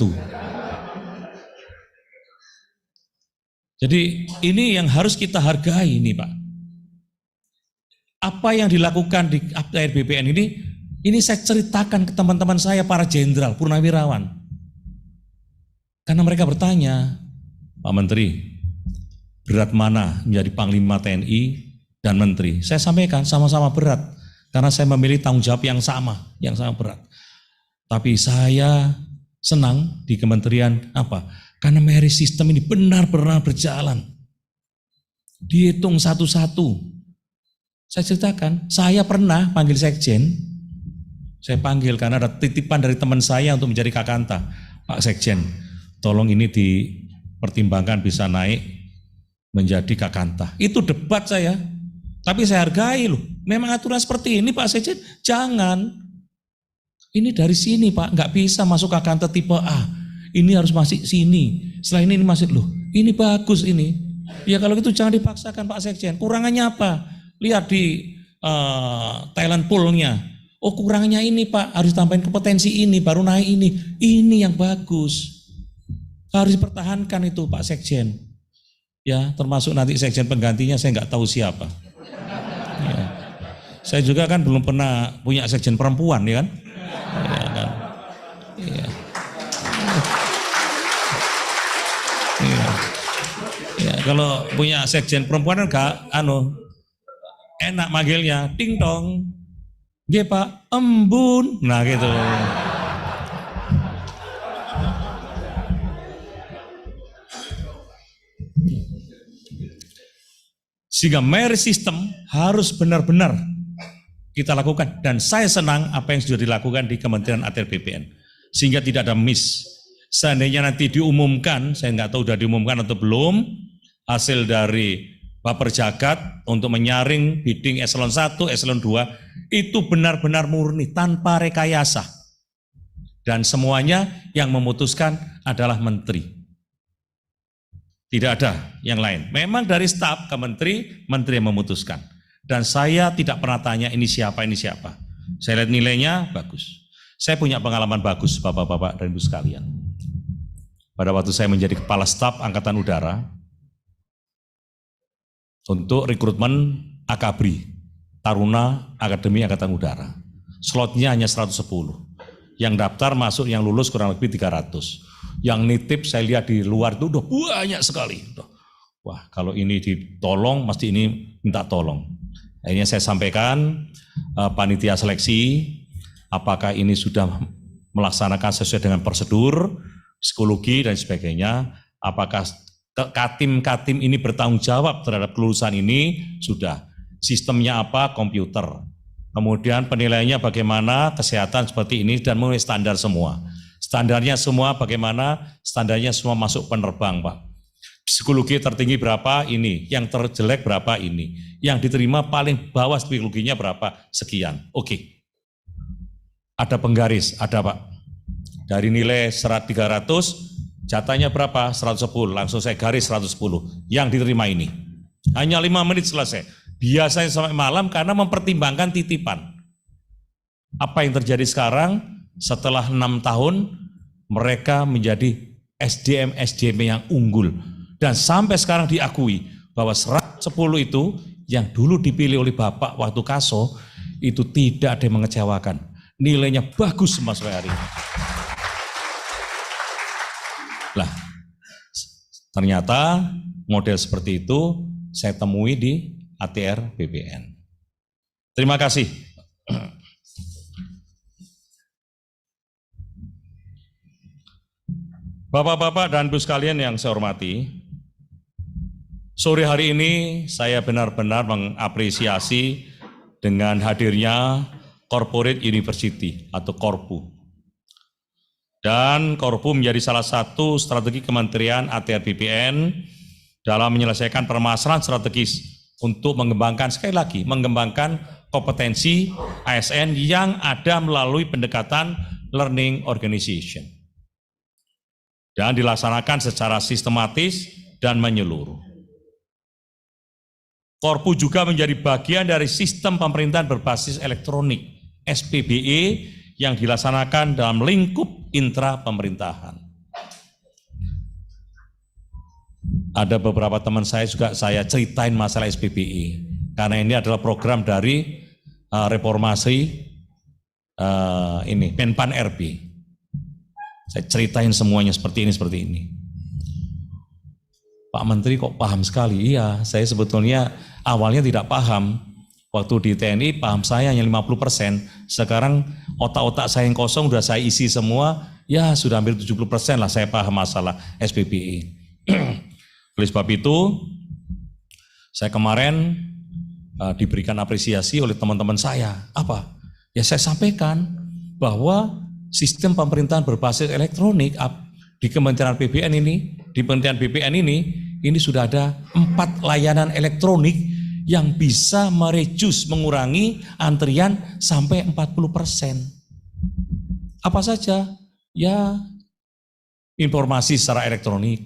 Jadi ini yang harus kita hargai ini Pak. Apa yang dilakukan di ATR BPN ini saya ceritakan ke teman-teman saya para jenderal, purnawirawan. Karena mereka bertanya, Pak Menteri, berat mana menjadi Panglima TNI dan Menteri? Saya sampaikan sama-sama berat, karena saya memilih tanggung jawab yang sama berat. Tapi saya senang di kementerian apa? Karena merit system ini benar-benar berjalan. Dihitung satu-satu. Saya ceritakan, saya pernah panggil Sekjen. Saya panggil karena ada titipan dari teman saya untuk menjadi Kakanta. Pak Sekjen, tolong ini dipertimbangkan bisa naik menjadi Kakanta. Itu debat saya. Tapi saya hargai loh. Memang aturan seperti ini Pak Sekjen, jangan. Ini dari sini Pak, nggak bisa masuk Kakanta tipe A. Ini harus masuk sini. Setelah ini masuk loh. Ini bagus ini. Ya kalau gitu jangan dipaksakan Pak Sekjen. Kurangannya apa? Lihat di talent pool-nya. Oh kurangnya ini Pak, harus tambahin kompetensi ini, baru naik ini. Ini yang bagus. Harus dipertahankan itu Pak Sekjen. Ya termasuk nanti Sekjen penggantinya saya nggak tahu siapa. Ya. Saya juga kan belum pernah punya sekjen perempuan, ya kan? Ya kan? Iya. Iya. Ya, kalau punya sekjen perempuan kan enak manggilnya, ting tong. Nggih Pak, embun. Nah gitu. Sehingga merit system harus benar-benar kita lakukan, dan saya senang apa yang sudah dilakukan di Kementerian ATR BPN sehingga tidak ada miss. Seandainya nanti diumumkan, saya nggak tahu sudah diumumkan atau belum, hasil dari Baperjagat untuk menyaring bidding eselon 1, eselon 2 itu benar-benar murni tanpa rekayasa, dan semuanya yang memutuskan adalah menteri. Tidak ada yang lain. Memang dari staf ke menteri yang memutuskan. Dan saya tidak pernah tanya ini siapa, ini siapa. Saya lihat nilainya bagus. Saya punya pengalaman bagus, Bapak-bapak dan Ibu sekalian. Pada waktu saya menjadi kepala staf Angkatan Udara, untuk rekrutmen Akabri, Taruna Akademi Angkatan Udara. Slotnya hanya 110. Yang daftar masuk, yang lulus kurang lebih 300. Yang nitip saya lihat di luar itu udah banyak sekali. Wah, kalau ini ditolong, mesti ini minta tolong. Akhirnya saya sampaikan panitia seleksi, apakah ini sudah melaksanakan sesuai dengan prosedur, psikologi dan sebagainya, apakah Katim-Katim ini bertanggung jawab terhadap kelulusan ini, sudah. Sistemnya apa? Komputer. Kemudian penilaiannya bagaimana, kesehatan seperti ini, dan memenuhi standar semua. Standarnya semua bagaimana? Standarnya semua masuk penerbang, Pak. Psikologi tertinggi berapa? Ini. Yang terjelek berapa? Ini. Yang diterima paling bawah psikologinya berapa? Sekian. Oke. Ada penggaris, ada Pak. Dari nilai 300, jatahnya berapa? 110. Langsung saya garis 110. Yang diterima ini. Hanya 5 menit selesai. Biasanya sampai malam karena mempertimbangkan titipan. Apa yang terjadi sekarang? Setelah 6 tahun, mereka menjadi SDM yang unggul. Dan sampai sekarang diakui bahwa 110 itu yang dulu dipilih oleh Bapak waktu Kaso, itu tidak ada yang mengecewakan. Nilainya bagus Mas hari ini. Lah, ternyata model seperti itu saya temui di ATR BPN. Terima kasih. Bapak-bapak dan Ibu sekalian yang saya hormati, sore hari ini saya benar-benar mengapresiasi dengan hadirnya Corporate University atau Korpu. Dan Korpu menjadi salah satu strategi Kementerian ATR BPN dalam menyelesaikan permasalahan strategis untuk mengembangkan, sekali lagi, mengembangkan kompetensi ASN yang ada melalui pendekatan learning organization. Dan dilaksanakan secara sistematis dan menyeluruh. Korpu juga menjadi bagian dari sistem pemerintahan berbasis elektronik, SPBE, yang dilaksanakan dalam lingkup intra pemerintahan. Ada beberapa teman saya juga saya ceritain masalah SPBE, karena ini adalah program dari reformasi Menpan RB. Saya ceritain semuanya seperti ini. Pak Menteri kok paham sekali? Iya, saya sebetulnya awalnya tidak paham. Waktu di TNI paham saya hanya 50%. Sekarang otak-otak saya yang kosong sudah saya isi semua, ya sudah hampir 70% lah saya paham masalah SPBE. Oleh sebab itu, saya kemarin diberikan apresiasi oleh teman-teman saya. Apa? Ya saya sampaikan bahwa sistem pemerintahan berbasis elektronik di Kementerian BPN ini sudah ada 4 layanan elektronik yang bisa mengurangi antrian sampai 40%. Apa saja? Ya, informasi secara elektronik,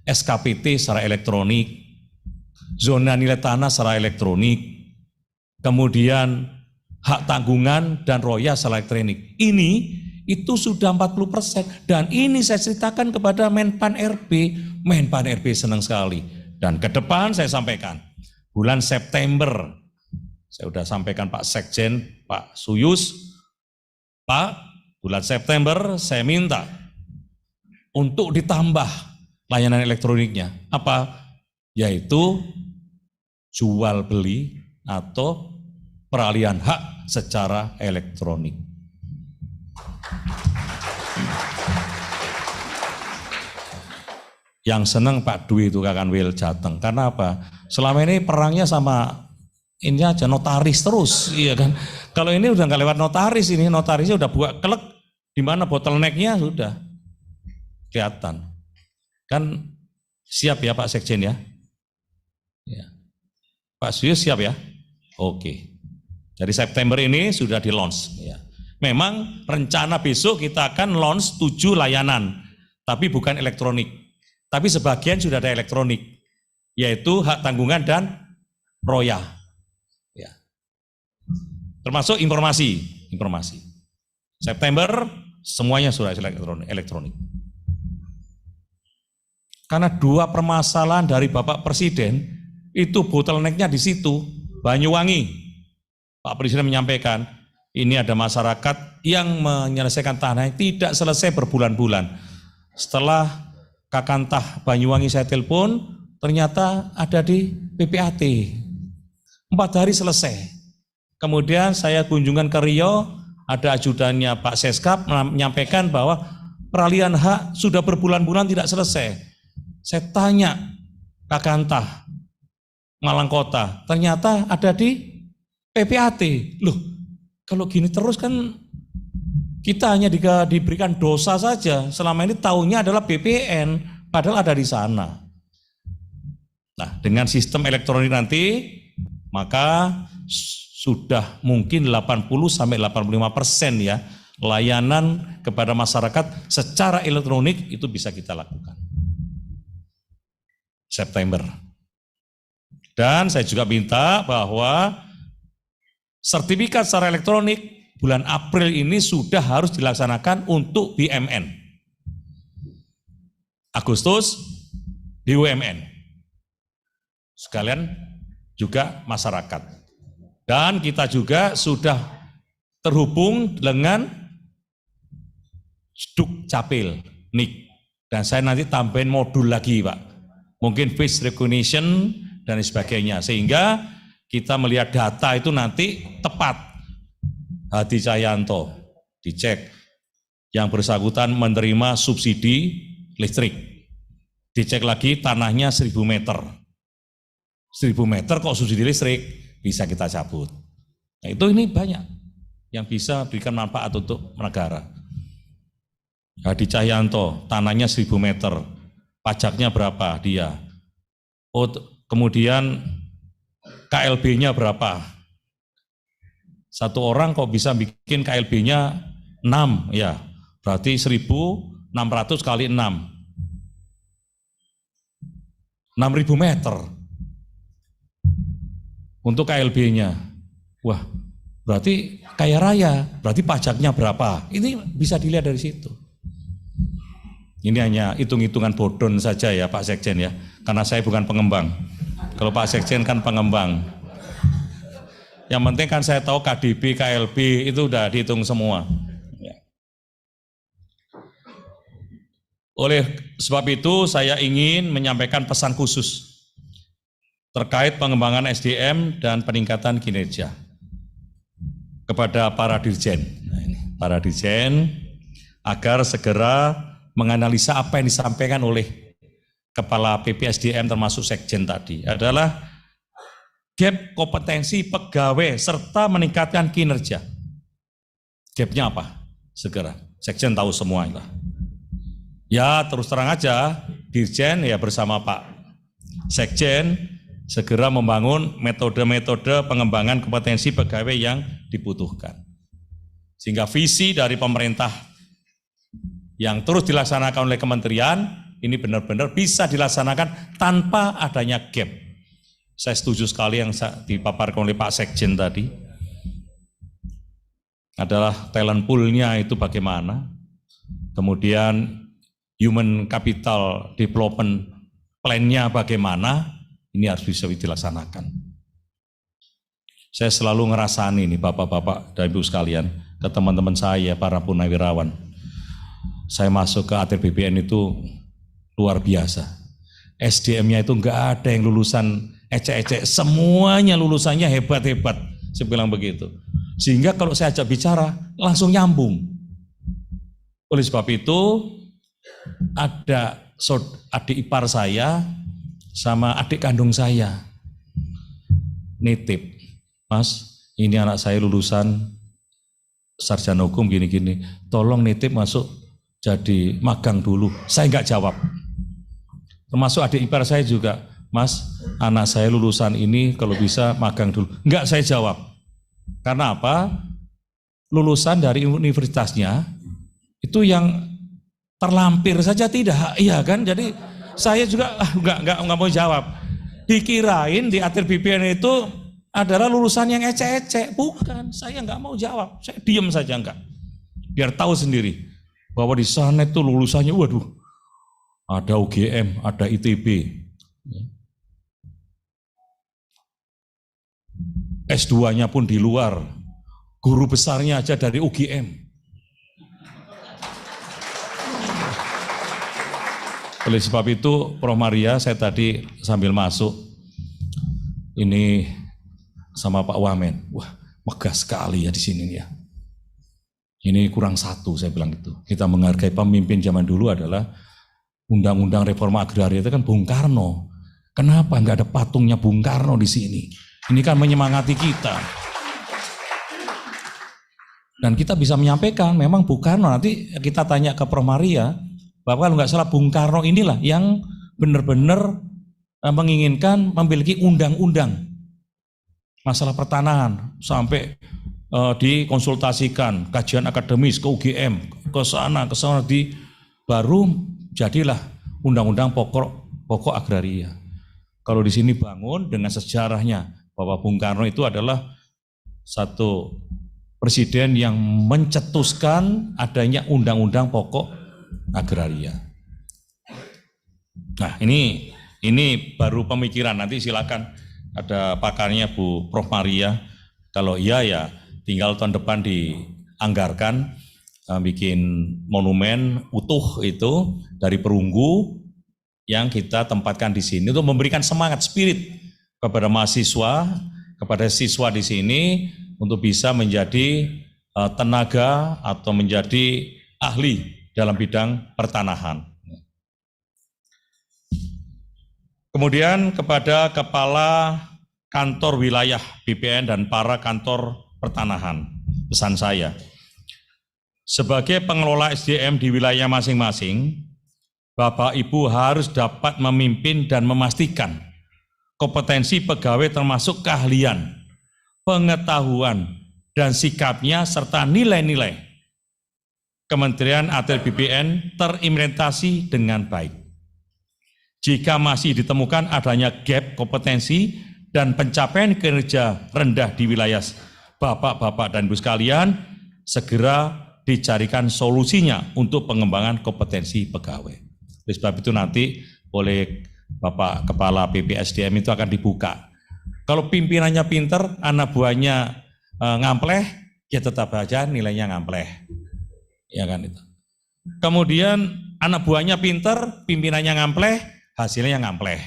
SKPT secara elektronik, zona nilai tanah secara elektronik, kemudian hak tanggungan dan royal secara elektronik. Itu sudah 40%, dan ini saya ceritakan kepada Menpan RB. Menpan RB senang sekali. Dan ke depan saya sampaikan, bulan September Saya sudah sampaikan Pak Sekjen, Pak Suyus, Pak, bulan September saya minta untuk ditambah layanan elektroniknya. Apa? Yaitu jual beli atau peralihan hak secara elektronik. Yang senang Pak Dwi itu Kakan Wil Jateng. Karena apa? Selama ini perangnya sama ini aja notaris terus, iya kan? Kalau ini udah nggak lewat notaris, ini notarisnya udah buat kelek, di mana bottlenecknya sudah kelihatan. Kan siap ya Pak Sekjen ya? Ya. Pak Suyus siap ya? Oke. Dari September ini sudah di launch. Ya. Memang rencana besok kita akan launch 7 layanan, tapi bukan elektronik. Tapi sebagian sudah ada elektronik, yaitu hak tanggungan dan royah. Termasuk informasi. September semuanya sudah elektronik. Karena 2 permasalahan dari Bapak Presiden itu bottlenecknya di situ. Banyuwangi, Pak Presiden menyampaikan ini ada masyarakat yang menyelesaikan tanah tidak selesai berbulan-bulan. Setelah Kakantah Banyuwangi saya telepon, ternyata ada di PPAT. 4 hari selesai. Kemudian saya kunjungan ke Riau, ada ajudannya Pak Seskap menyampaikan bahwa peralihan hak sudah berbulan-bulan tidak selesai. Saya tanya Kakantah Malang Kota, ternyata ada di PPAT. Loh, kalau gini terus kan kita hanya diberikan dosa saja. Selama ini taunya adalah BPN, padahal ada di sana. Nah, dengan sistem elektronik nanti, maka sudah mungkin 80-85% ya layanan kepada masyarakat secara elektronik itu bisa kita lakukan. September. Dan saya juga minta bahwa sertifikat secara elektronik bulan April ini sudah harus dilaksanakan untuk BMN. Agustus BUMN. Sekalian juga masyarakat. Dan kita juga sudah terhubung dengan Dukcapil, NIK. Dan saya nanti tambahin modul lagi Pak. Mungkin face recognition dan sebagainya. Sehingga kita melihat data itu nanti tepat. Hadi Cahyanto dicek. Yang bersangkutan menerima subsidi listrik. Dicek lagi tanahnya 1000 meter. 1000 meter kok subsidi listrik? Bisa kita cabut. Nah itu ini banyak yang bisa berikan manfaat untuk negara. Hadi Cahyanto, tanahnya 1000 meter, pajaknya berapa dia? Oh, kemudian KLB-nya berapa? Satu orang kok bisa bikin KLB-nya 6, ya berarti 1.600 kali 6. 6.000 meter. Untuk KLB-nya, wah berarti kaya raya, berarti pajaknya berapa? Ini bisa dilihat dari situ. Ini hanya hitung-hitungan bodon saja ya Pak Sekjen ya, karena saya bukan pengembang. Kalau Pak Sekjen kan pengembang. Yang penting kan saya tahu KDB, KLB itu udah dihitung semua. Ya. Oleh sebab itu saya ingin menyampaikan pesan khusus terkait pengembangan SDM dan peningkatan kinerja kepada para dirjen. Para dirjen agar segera menganalisa apa yang disampaikan oleh Kepala PPSDM termasuk Sekjen tadi adalah gap kompetensi pegawai serta meningkatkan kinerja. Gapnya apa? Segera. Sekjen tahu semua itu. Ya terus terang aja, dirjen ya bersama Pak Sekjen segera membangun metode-metode pengembangan kompetensi pegawai yang dibutuhkan. Sehingga visi dari pemerintah yang terus dilaksanakan oleh kementerian, ini benar-benar bisa dilaksanakan tanpa adanya gap. Saya setuju sekali yang dipaparkan oleh Pak Sekjen tadi. Adalah talent pool-nya itu bagaimana, kemudian human capital development plan-nya bagaimana, ini harus bisa dilaksanakan. Saya selalu ngerasani nih bapak-bapak dan ibu sekalian, ke teman-teman saya, para purnawirawan. Saya masuk ke ATR BPN itu luar biasa. SDM-nya itu nggak ada yang lulusan ecek-ecek, semuanya lulusannya hebat-hebat. Saya bilang begitu. Sehingga kalau saya ajak bicara, langsung nyambung. Oleh sebab itu, ada adik ipar saya sama adik kandung saya nitip, Mas, ini anak saya lulusan sarjana hukum gini-gini, tolong nitip masuk jadi magang dulu. Saya nggak jawab. Termasuk adik ipar saya juga, Mas, anak saya lulusan ini kalau bisa magang dulu. Nggak saya jawab. Karena apa? Lulusan dari universitasnya itu yang terlampir saja tidak, iya kan? Jadi saya juga nggak mau jawab. Dikirain di ATR BPN itu adalah lulusan yang ecek-ecek, bukan. Saya nggak mau jawab, saya diam saja enggak. Biar tahu sendiri bahwa di sana itu lulusannya, waduh, ada UGM, ada ITB, S2-nya pun di luar, guru besarnya aja dari UGM. Oleh sebab itu, Prof. Maria, saya tadi sambil masuk, ini sama Pak Wamen, wah megah sekali ya di sini ya. Ini kurang satu, saya bilang gitu. Kita menghargai pemimpin zaman dulu adalah Undang-Undang Reforma Agraria itu kan Bung Karno. Kenapa nggak ada patungnya Bung Karno di sini? Ini kan menyemangati kita. Dan kita bisa menyampaikan, memang Bung Karno, nanti kita tanya ke Prof. Maria, bahwa kalau nggak salah Bung Karno inilah yang benar-benar menginginkan memiliki undang-undang masalah pertanahan sampai dikonsultasikan kajian akademis ke UGM, ke sana baru jadilah undang-undang pokok agraria. Kalau di sini bangun dengan sejarahnya bahwa Bung Karno itu adalah satu presiden yang mencetuskan adanya undang-undang pokok agraria. Nah, ini baru pemikiran, nanti silakan ada pakarnya Bu Prof. Maria. Kalau iya ya tinggal tahun depan dianggarkan bikin monumen utuh itu dari perunggu yang kita tempatkan di sini untuk memberikan semangat spirit kepada mahasiswa, kepada siswa di sini untuk bisa menjadi tenaga atau menjadi ahli dalam bidang pertanahan. Kemudian kepada kepala kantor wilayah BPN dan para kantor pertanahan, pesan saya, sebagai pengelola SDM di wilayah masing-masing, Bapak Ibu harus dapat memimpin dan memastikan kompetensi pegawai termasuk keahlian, pengetahuan, dan sikapnya serta nilai-nilai Kementerian ATR BPN terimplementasi dengan baik. Jika masih ditemukan adanya gap kompetensi dan pencapaian kinerja rendah di wilayah Bapak-bapak dan Ibu sekalian, segera dicarikan solusinya untuk pengembangan kompetensi pegawai. Oleh sebab itu nanti oleh Bapak Kepala BPSDM itu akan dibuka. Kalau pimpinannya pinter, anak buahnya ngampleh, ya tetap aja nilainya ngampleh. Ya kan itu. Kemudian anak buahnya pinter, pimpinannya ngampleh, hasilnya ngampleh.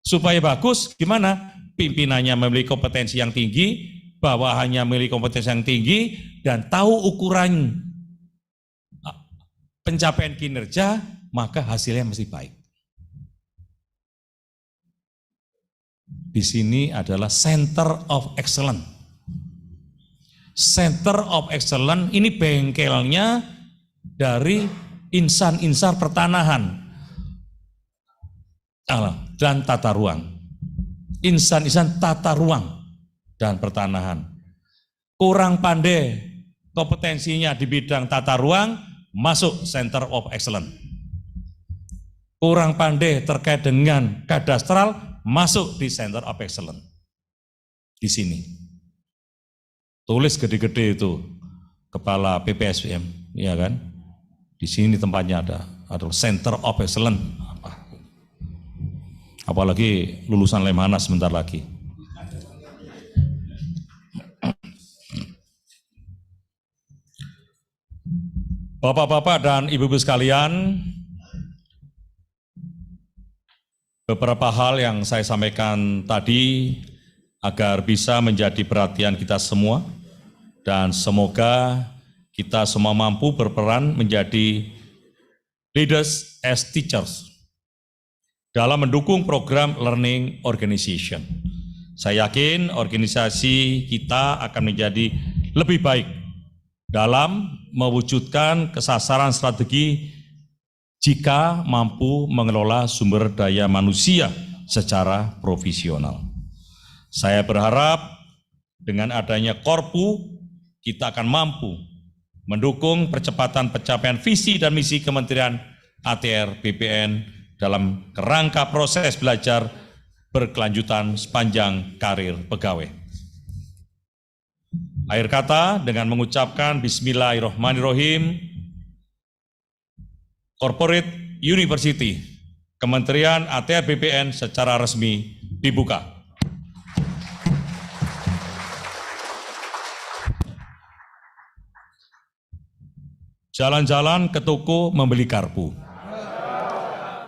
Supaya bagus, gimana? Pimpinannya memiliki kompetensi yang tinggi, bawahannya memiliki kompetensi yang tinggi, dan tahu ukuran pencapaian kinerja, maka hasilnya mesti baik. Di sini adalah Center of Excellence. Center of Excellence ini bengkelnya dari insan-insan pertanahan dan tata ruang. Insan-insan tata ruang dan pertanahan. Kurang pandai kompetensinya di bidang tata ruang, masuk Center of Excellence. Kurang pandai terkait dengan kadastral, masuk di Center of Excellence. Di sini. Tulis gede-gede itu, Kepala PPSDM, ya kan? Di sini tempatnya ada Center of Excellence. Apalagi lulusan Lemhanas sebentar lagi. Bapak-bapak dan ibu-ibu sekalian, beberapa hal yang saya sampaikan tadi agar bisa menjadi perhatian kita semua dan semoga kita semua mampu berperan menjadi leaders as teachers dalam mendukung program learning organization. Saya yakin organisasi kita akan menjadi lebih baik dalam mewujudkan kesasaran strategi jika mampu mengelola sumber daya manusia secara profesional. Saya berharap dengan adanya Korpu, kita akan mampu mendukung percepatan pencapaian visi dan misi Kementerian ATR BPN dalam kerangka proses belajar berkelanjutan sepanjang karir pegawai. Akhir kata dengan mengucapkan Bismillahirrahmanirrahim, Corporate University Kementerian ATR BPN secara resmi dibuka. Jalan-jalan ke toko membeli garpu.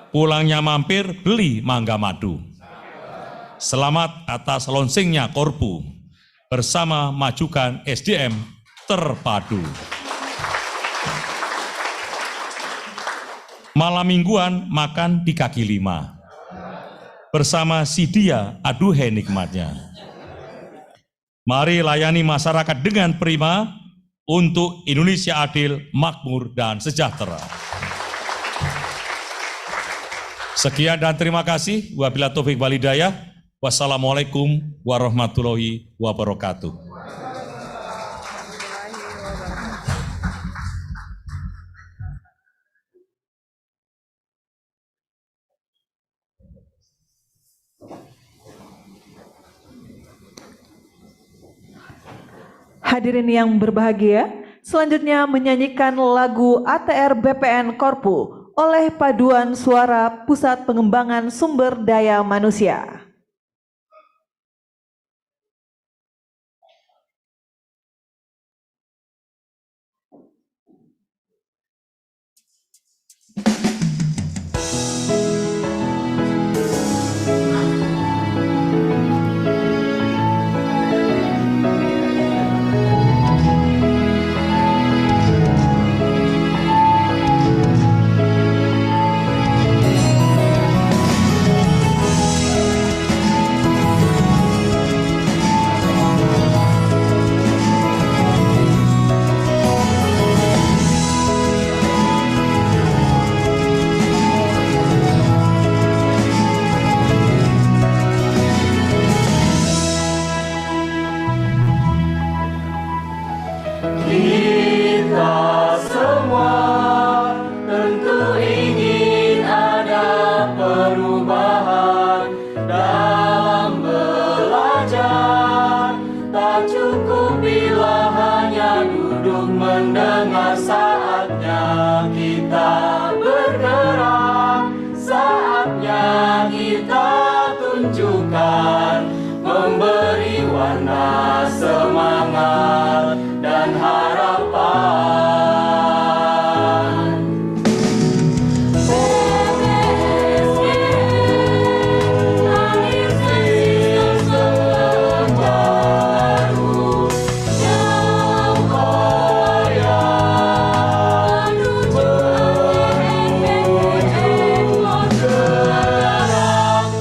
Pulangnya mampir beli mangga madu. Selamat atas launchingnya Korpu bersama majukan SDM terpadu. Malam mingguan makan di kaki lima. Bersama si dia aduhai nikmatnya. Mari layani masyarakat dengan prima untuk Indonesia adil, makmur, dan sejahtera. Sekian dan terima kasih. Wabillahi taufik wal hidayah. Wassalamualaikum warahmatullahi wabarakatuh. Hadirin yang berbahagia, selanjutnya menyanyikan lagu ATR BPN Korpu oleh Paduan Suara Pusat Pengembangan Sumber Daya Manusia.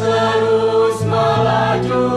Terus melaju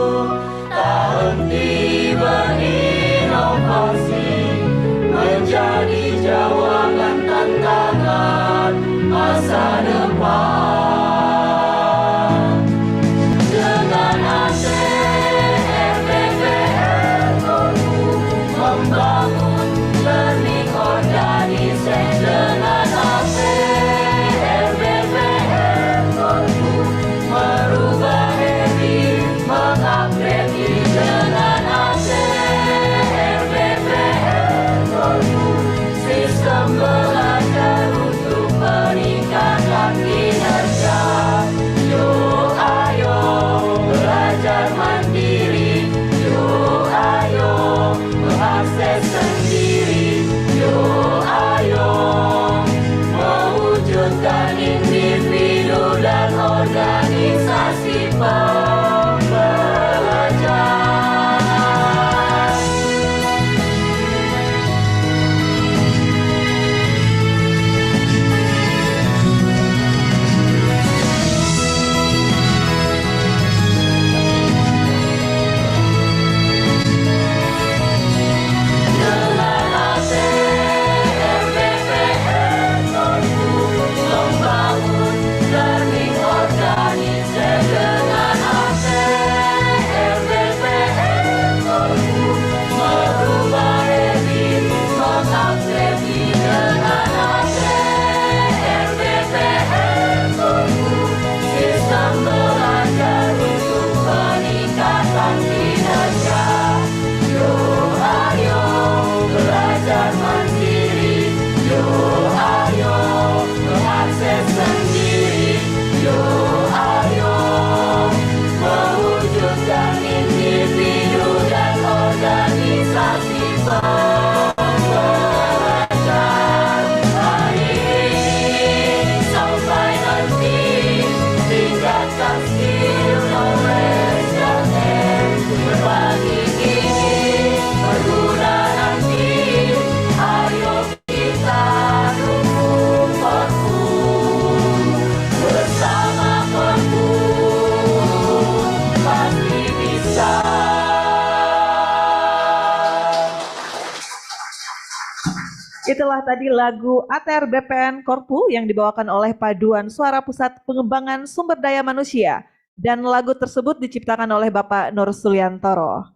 Itulah tadi lagu ATR BPN Korpu yang dibawakan oleh Paduan Suara Pusat Pengembangan Sumber Daya Manusia. Dan lagu tersebut diciptakan oleh Bapak Nur Suliantoro.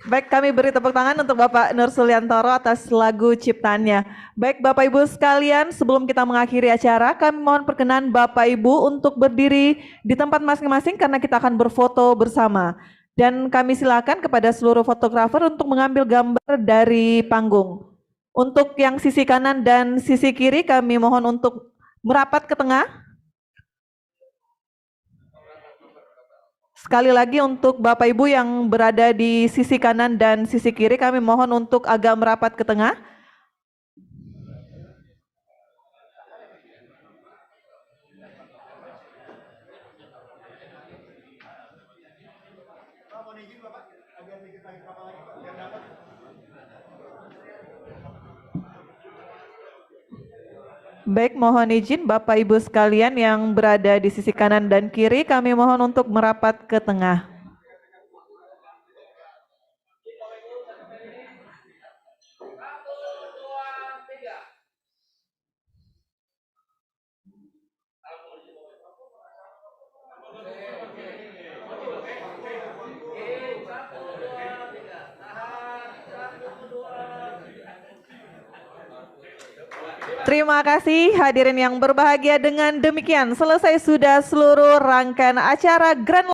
Baik, kami beri tepuk tangan untuk Bapak Nur Suliantoro atas lagu ciptaannya. Baik, Bapak Ibu sekalian, sebelum kita mengakhiri acara, kami mohon perkenan Bapak Ibu untuk berdiri di tempat masing-masing karena kita akan berfoto bersama. Dan kami silakan kepada seluruh fotografer untuk mengambil gambar dari panggung. Untuk yang sisi kanan dan sisi kiri, kami mohon untuk merapat ke tengah. Sekali lagi untuk Bapak Ibu yang berada di sisi kanan dan sisi kiri, kami mohon untuk agak merapat ke tengah. Baik, mohon izin Bapak Ibu sekalian yang berada di sisi kanan dan kiri, kami mohon untuk merapat ke tengah. Terima kasih hadirin yang berbahagia, dengan demikian selesai sudah seluruh rangkaian acara Grand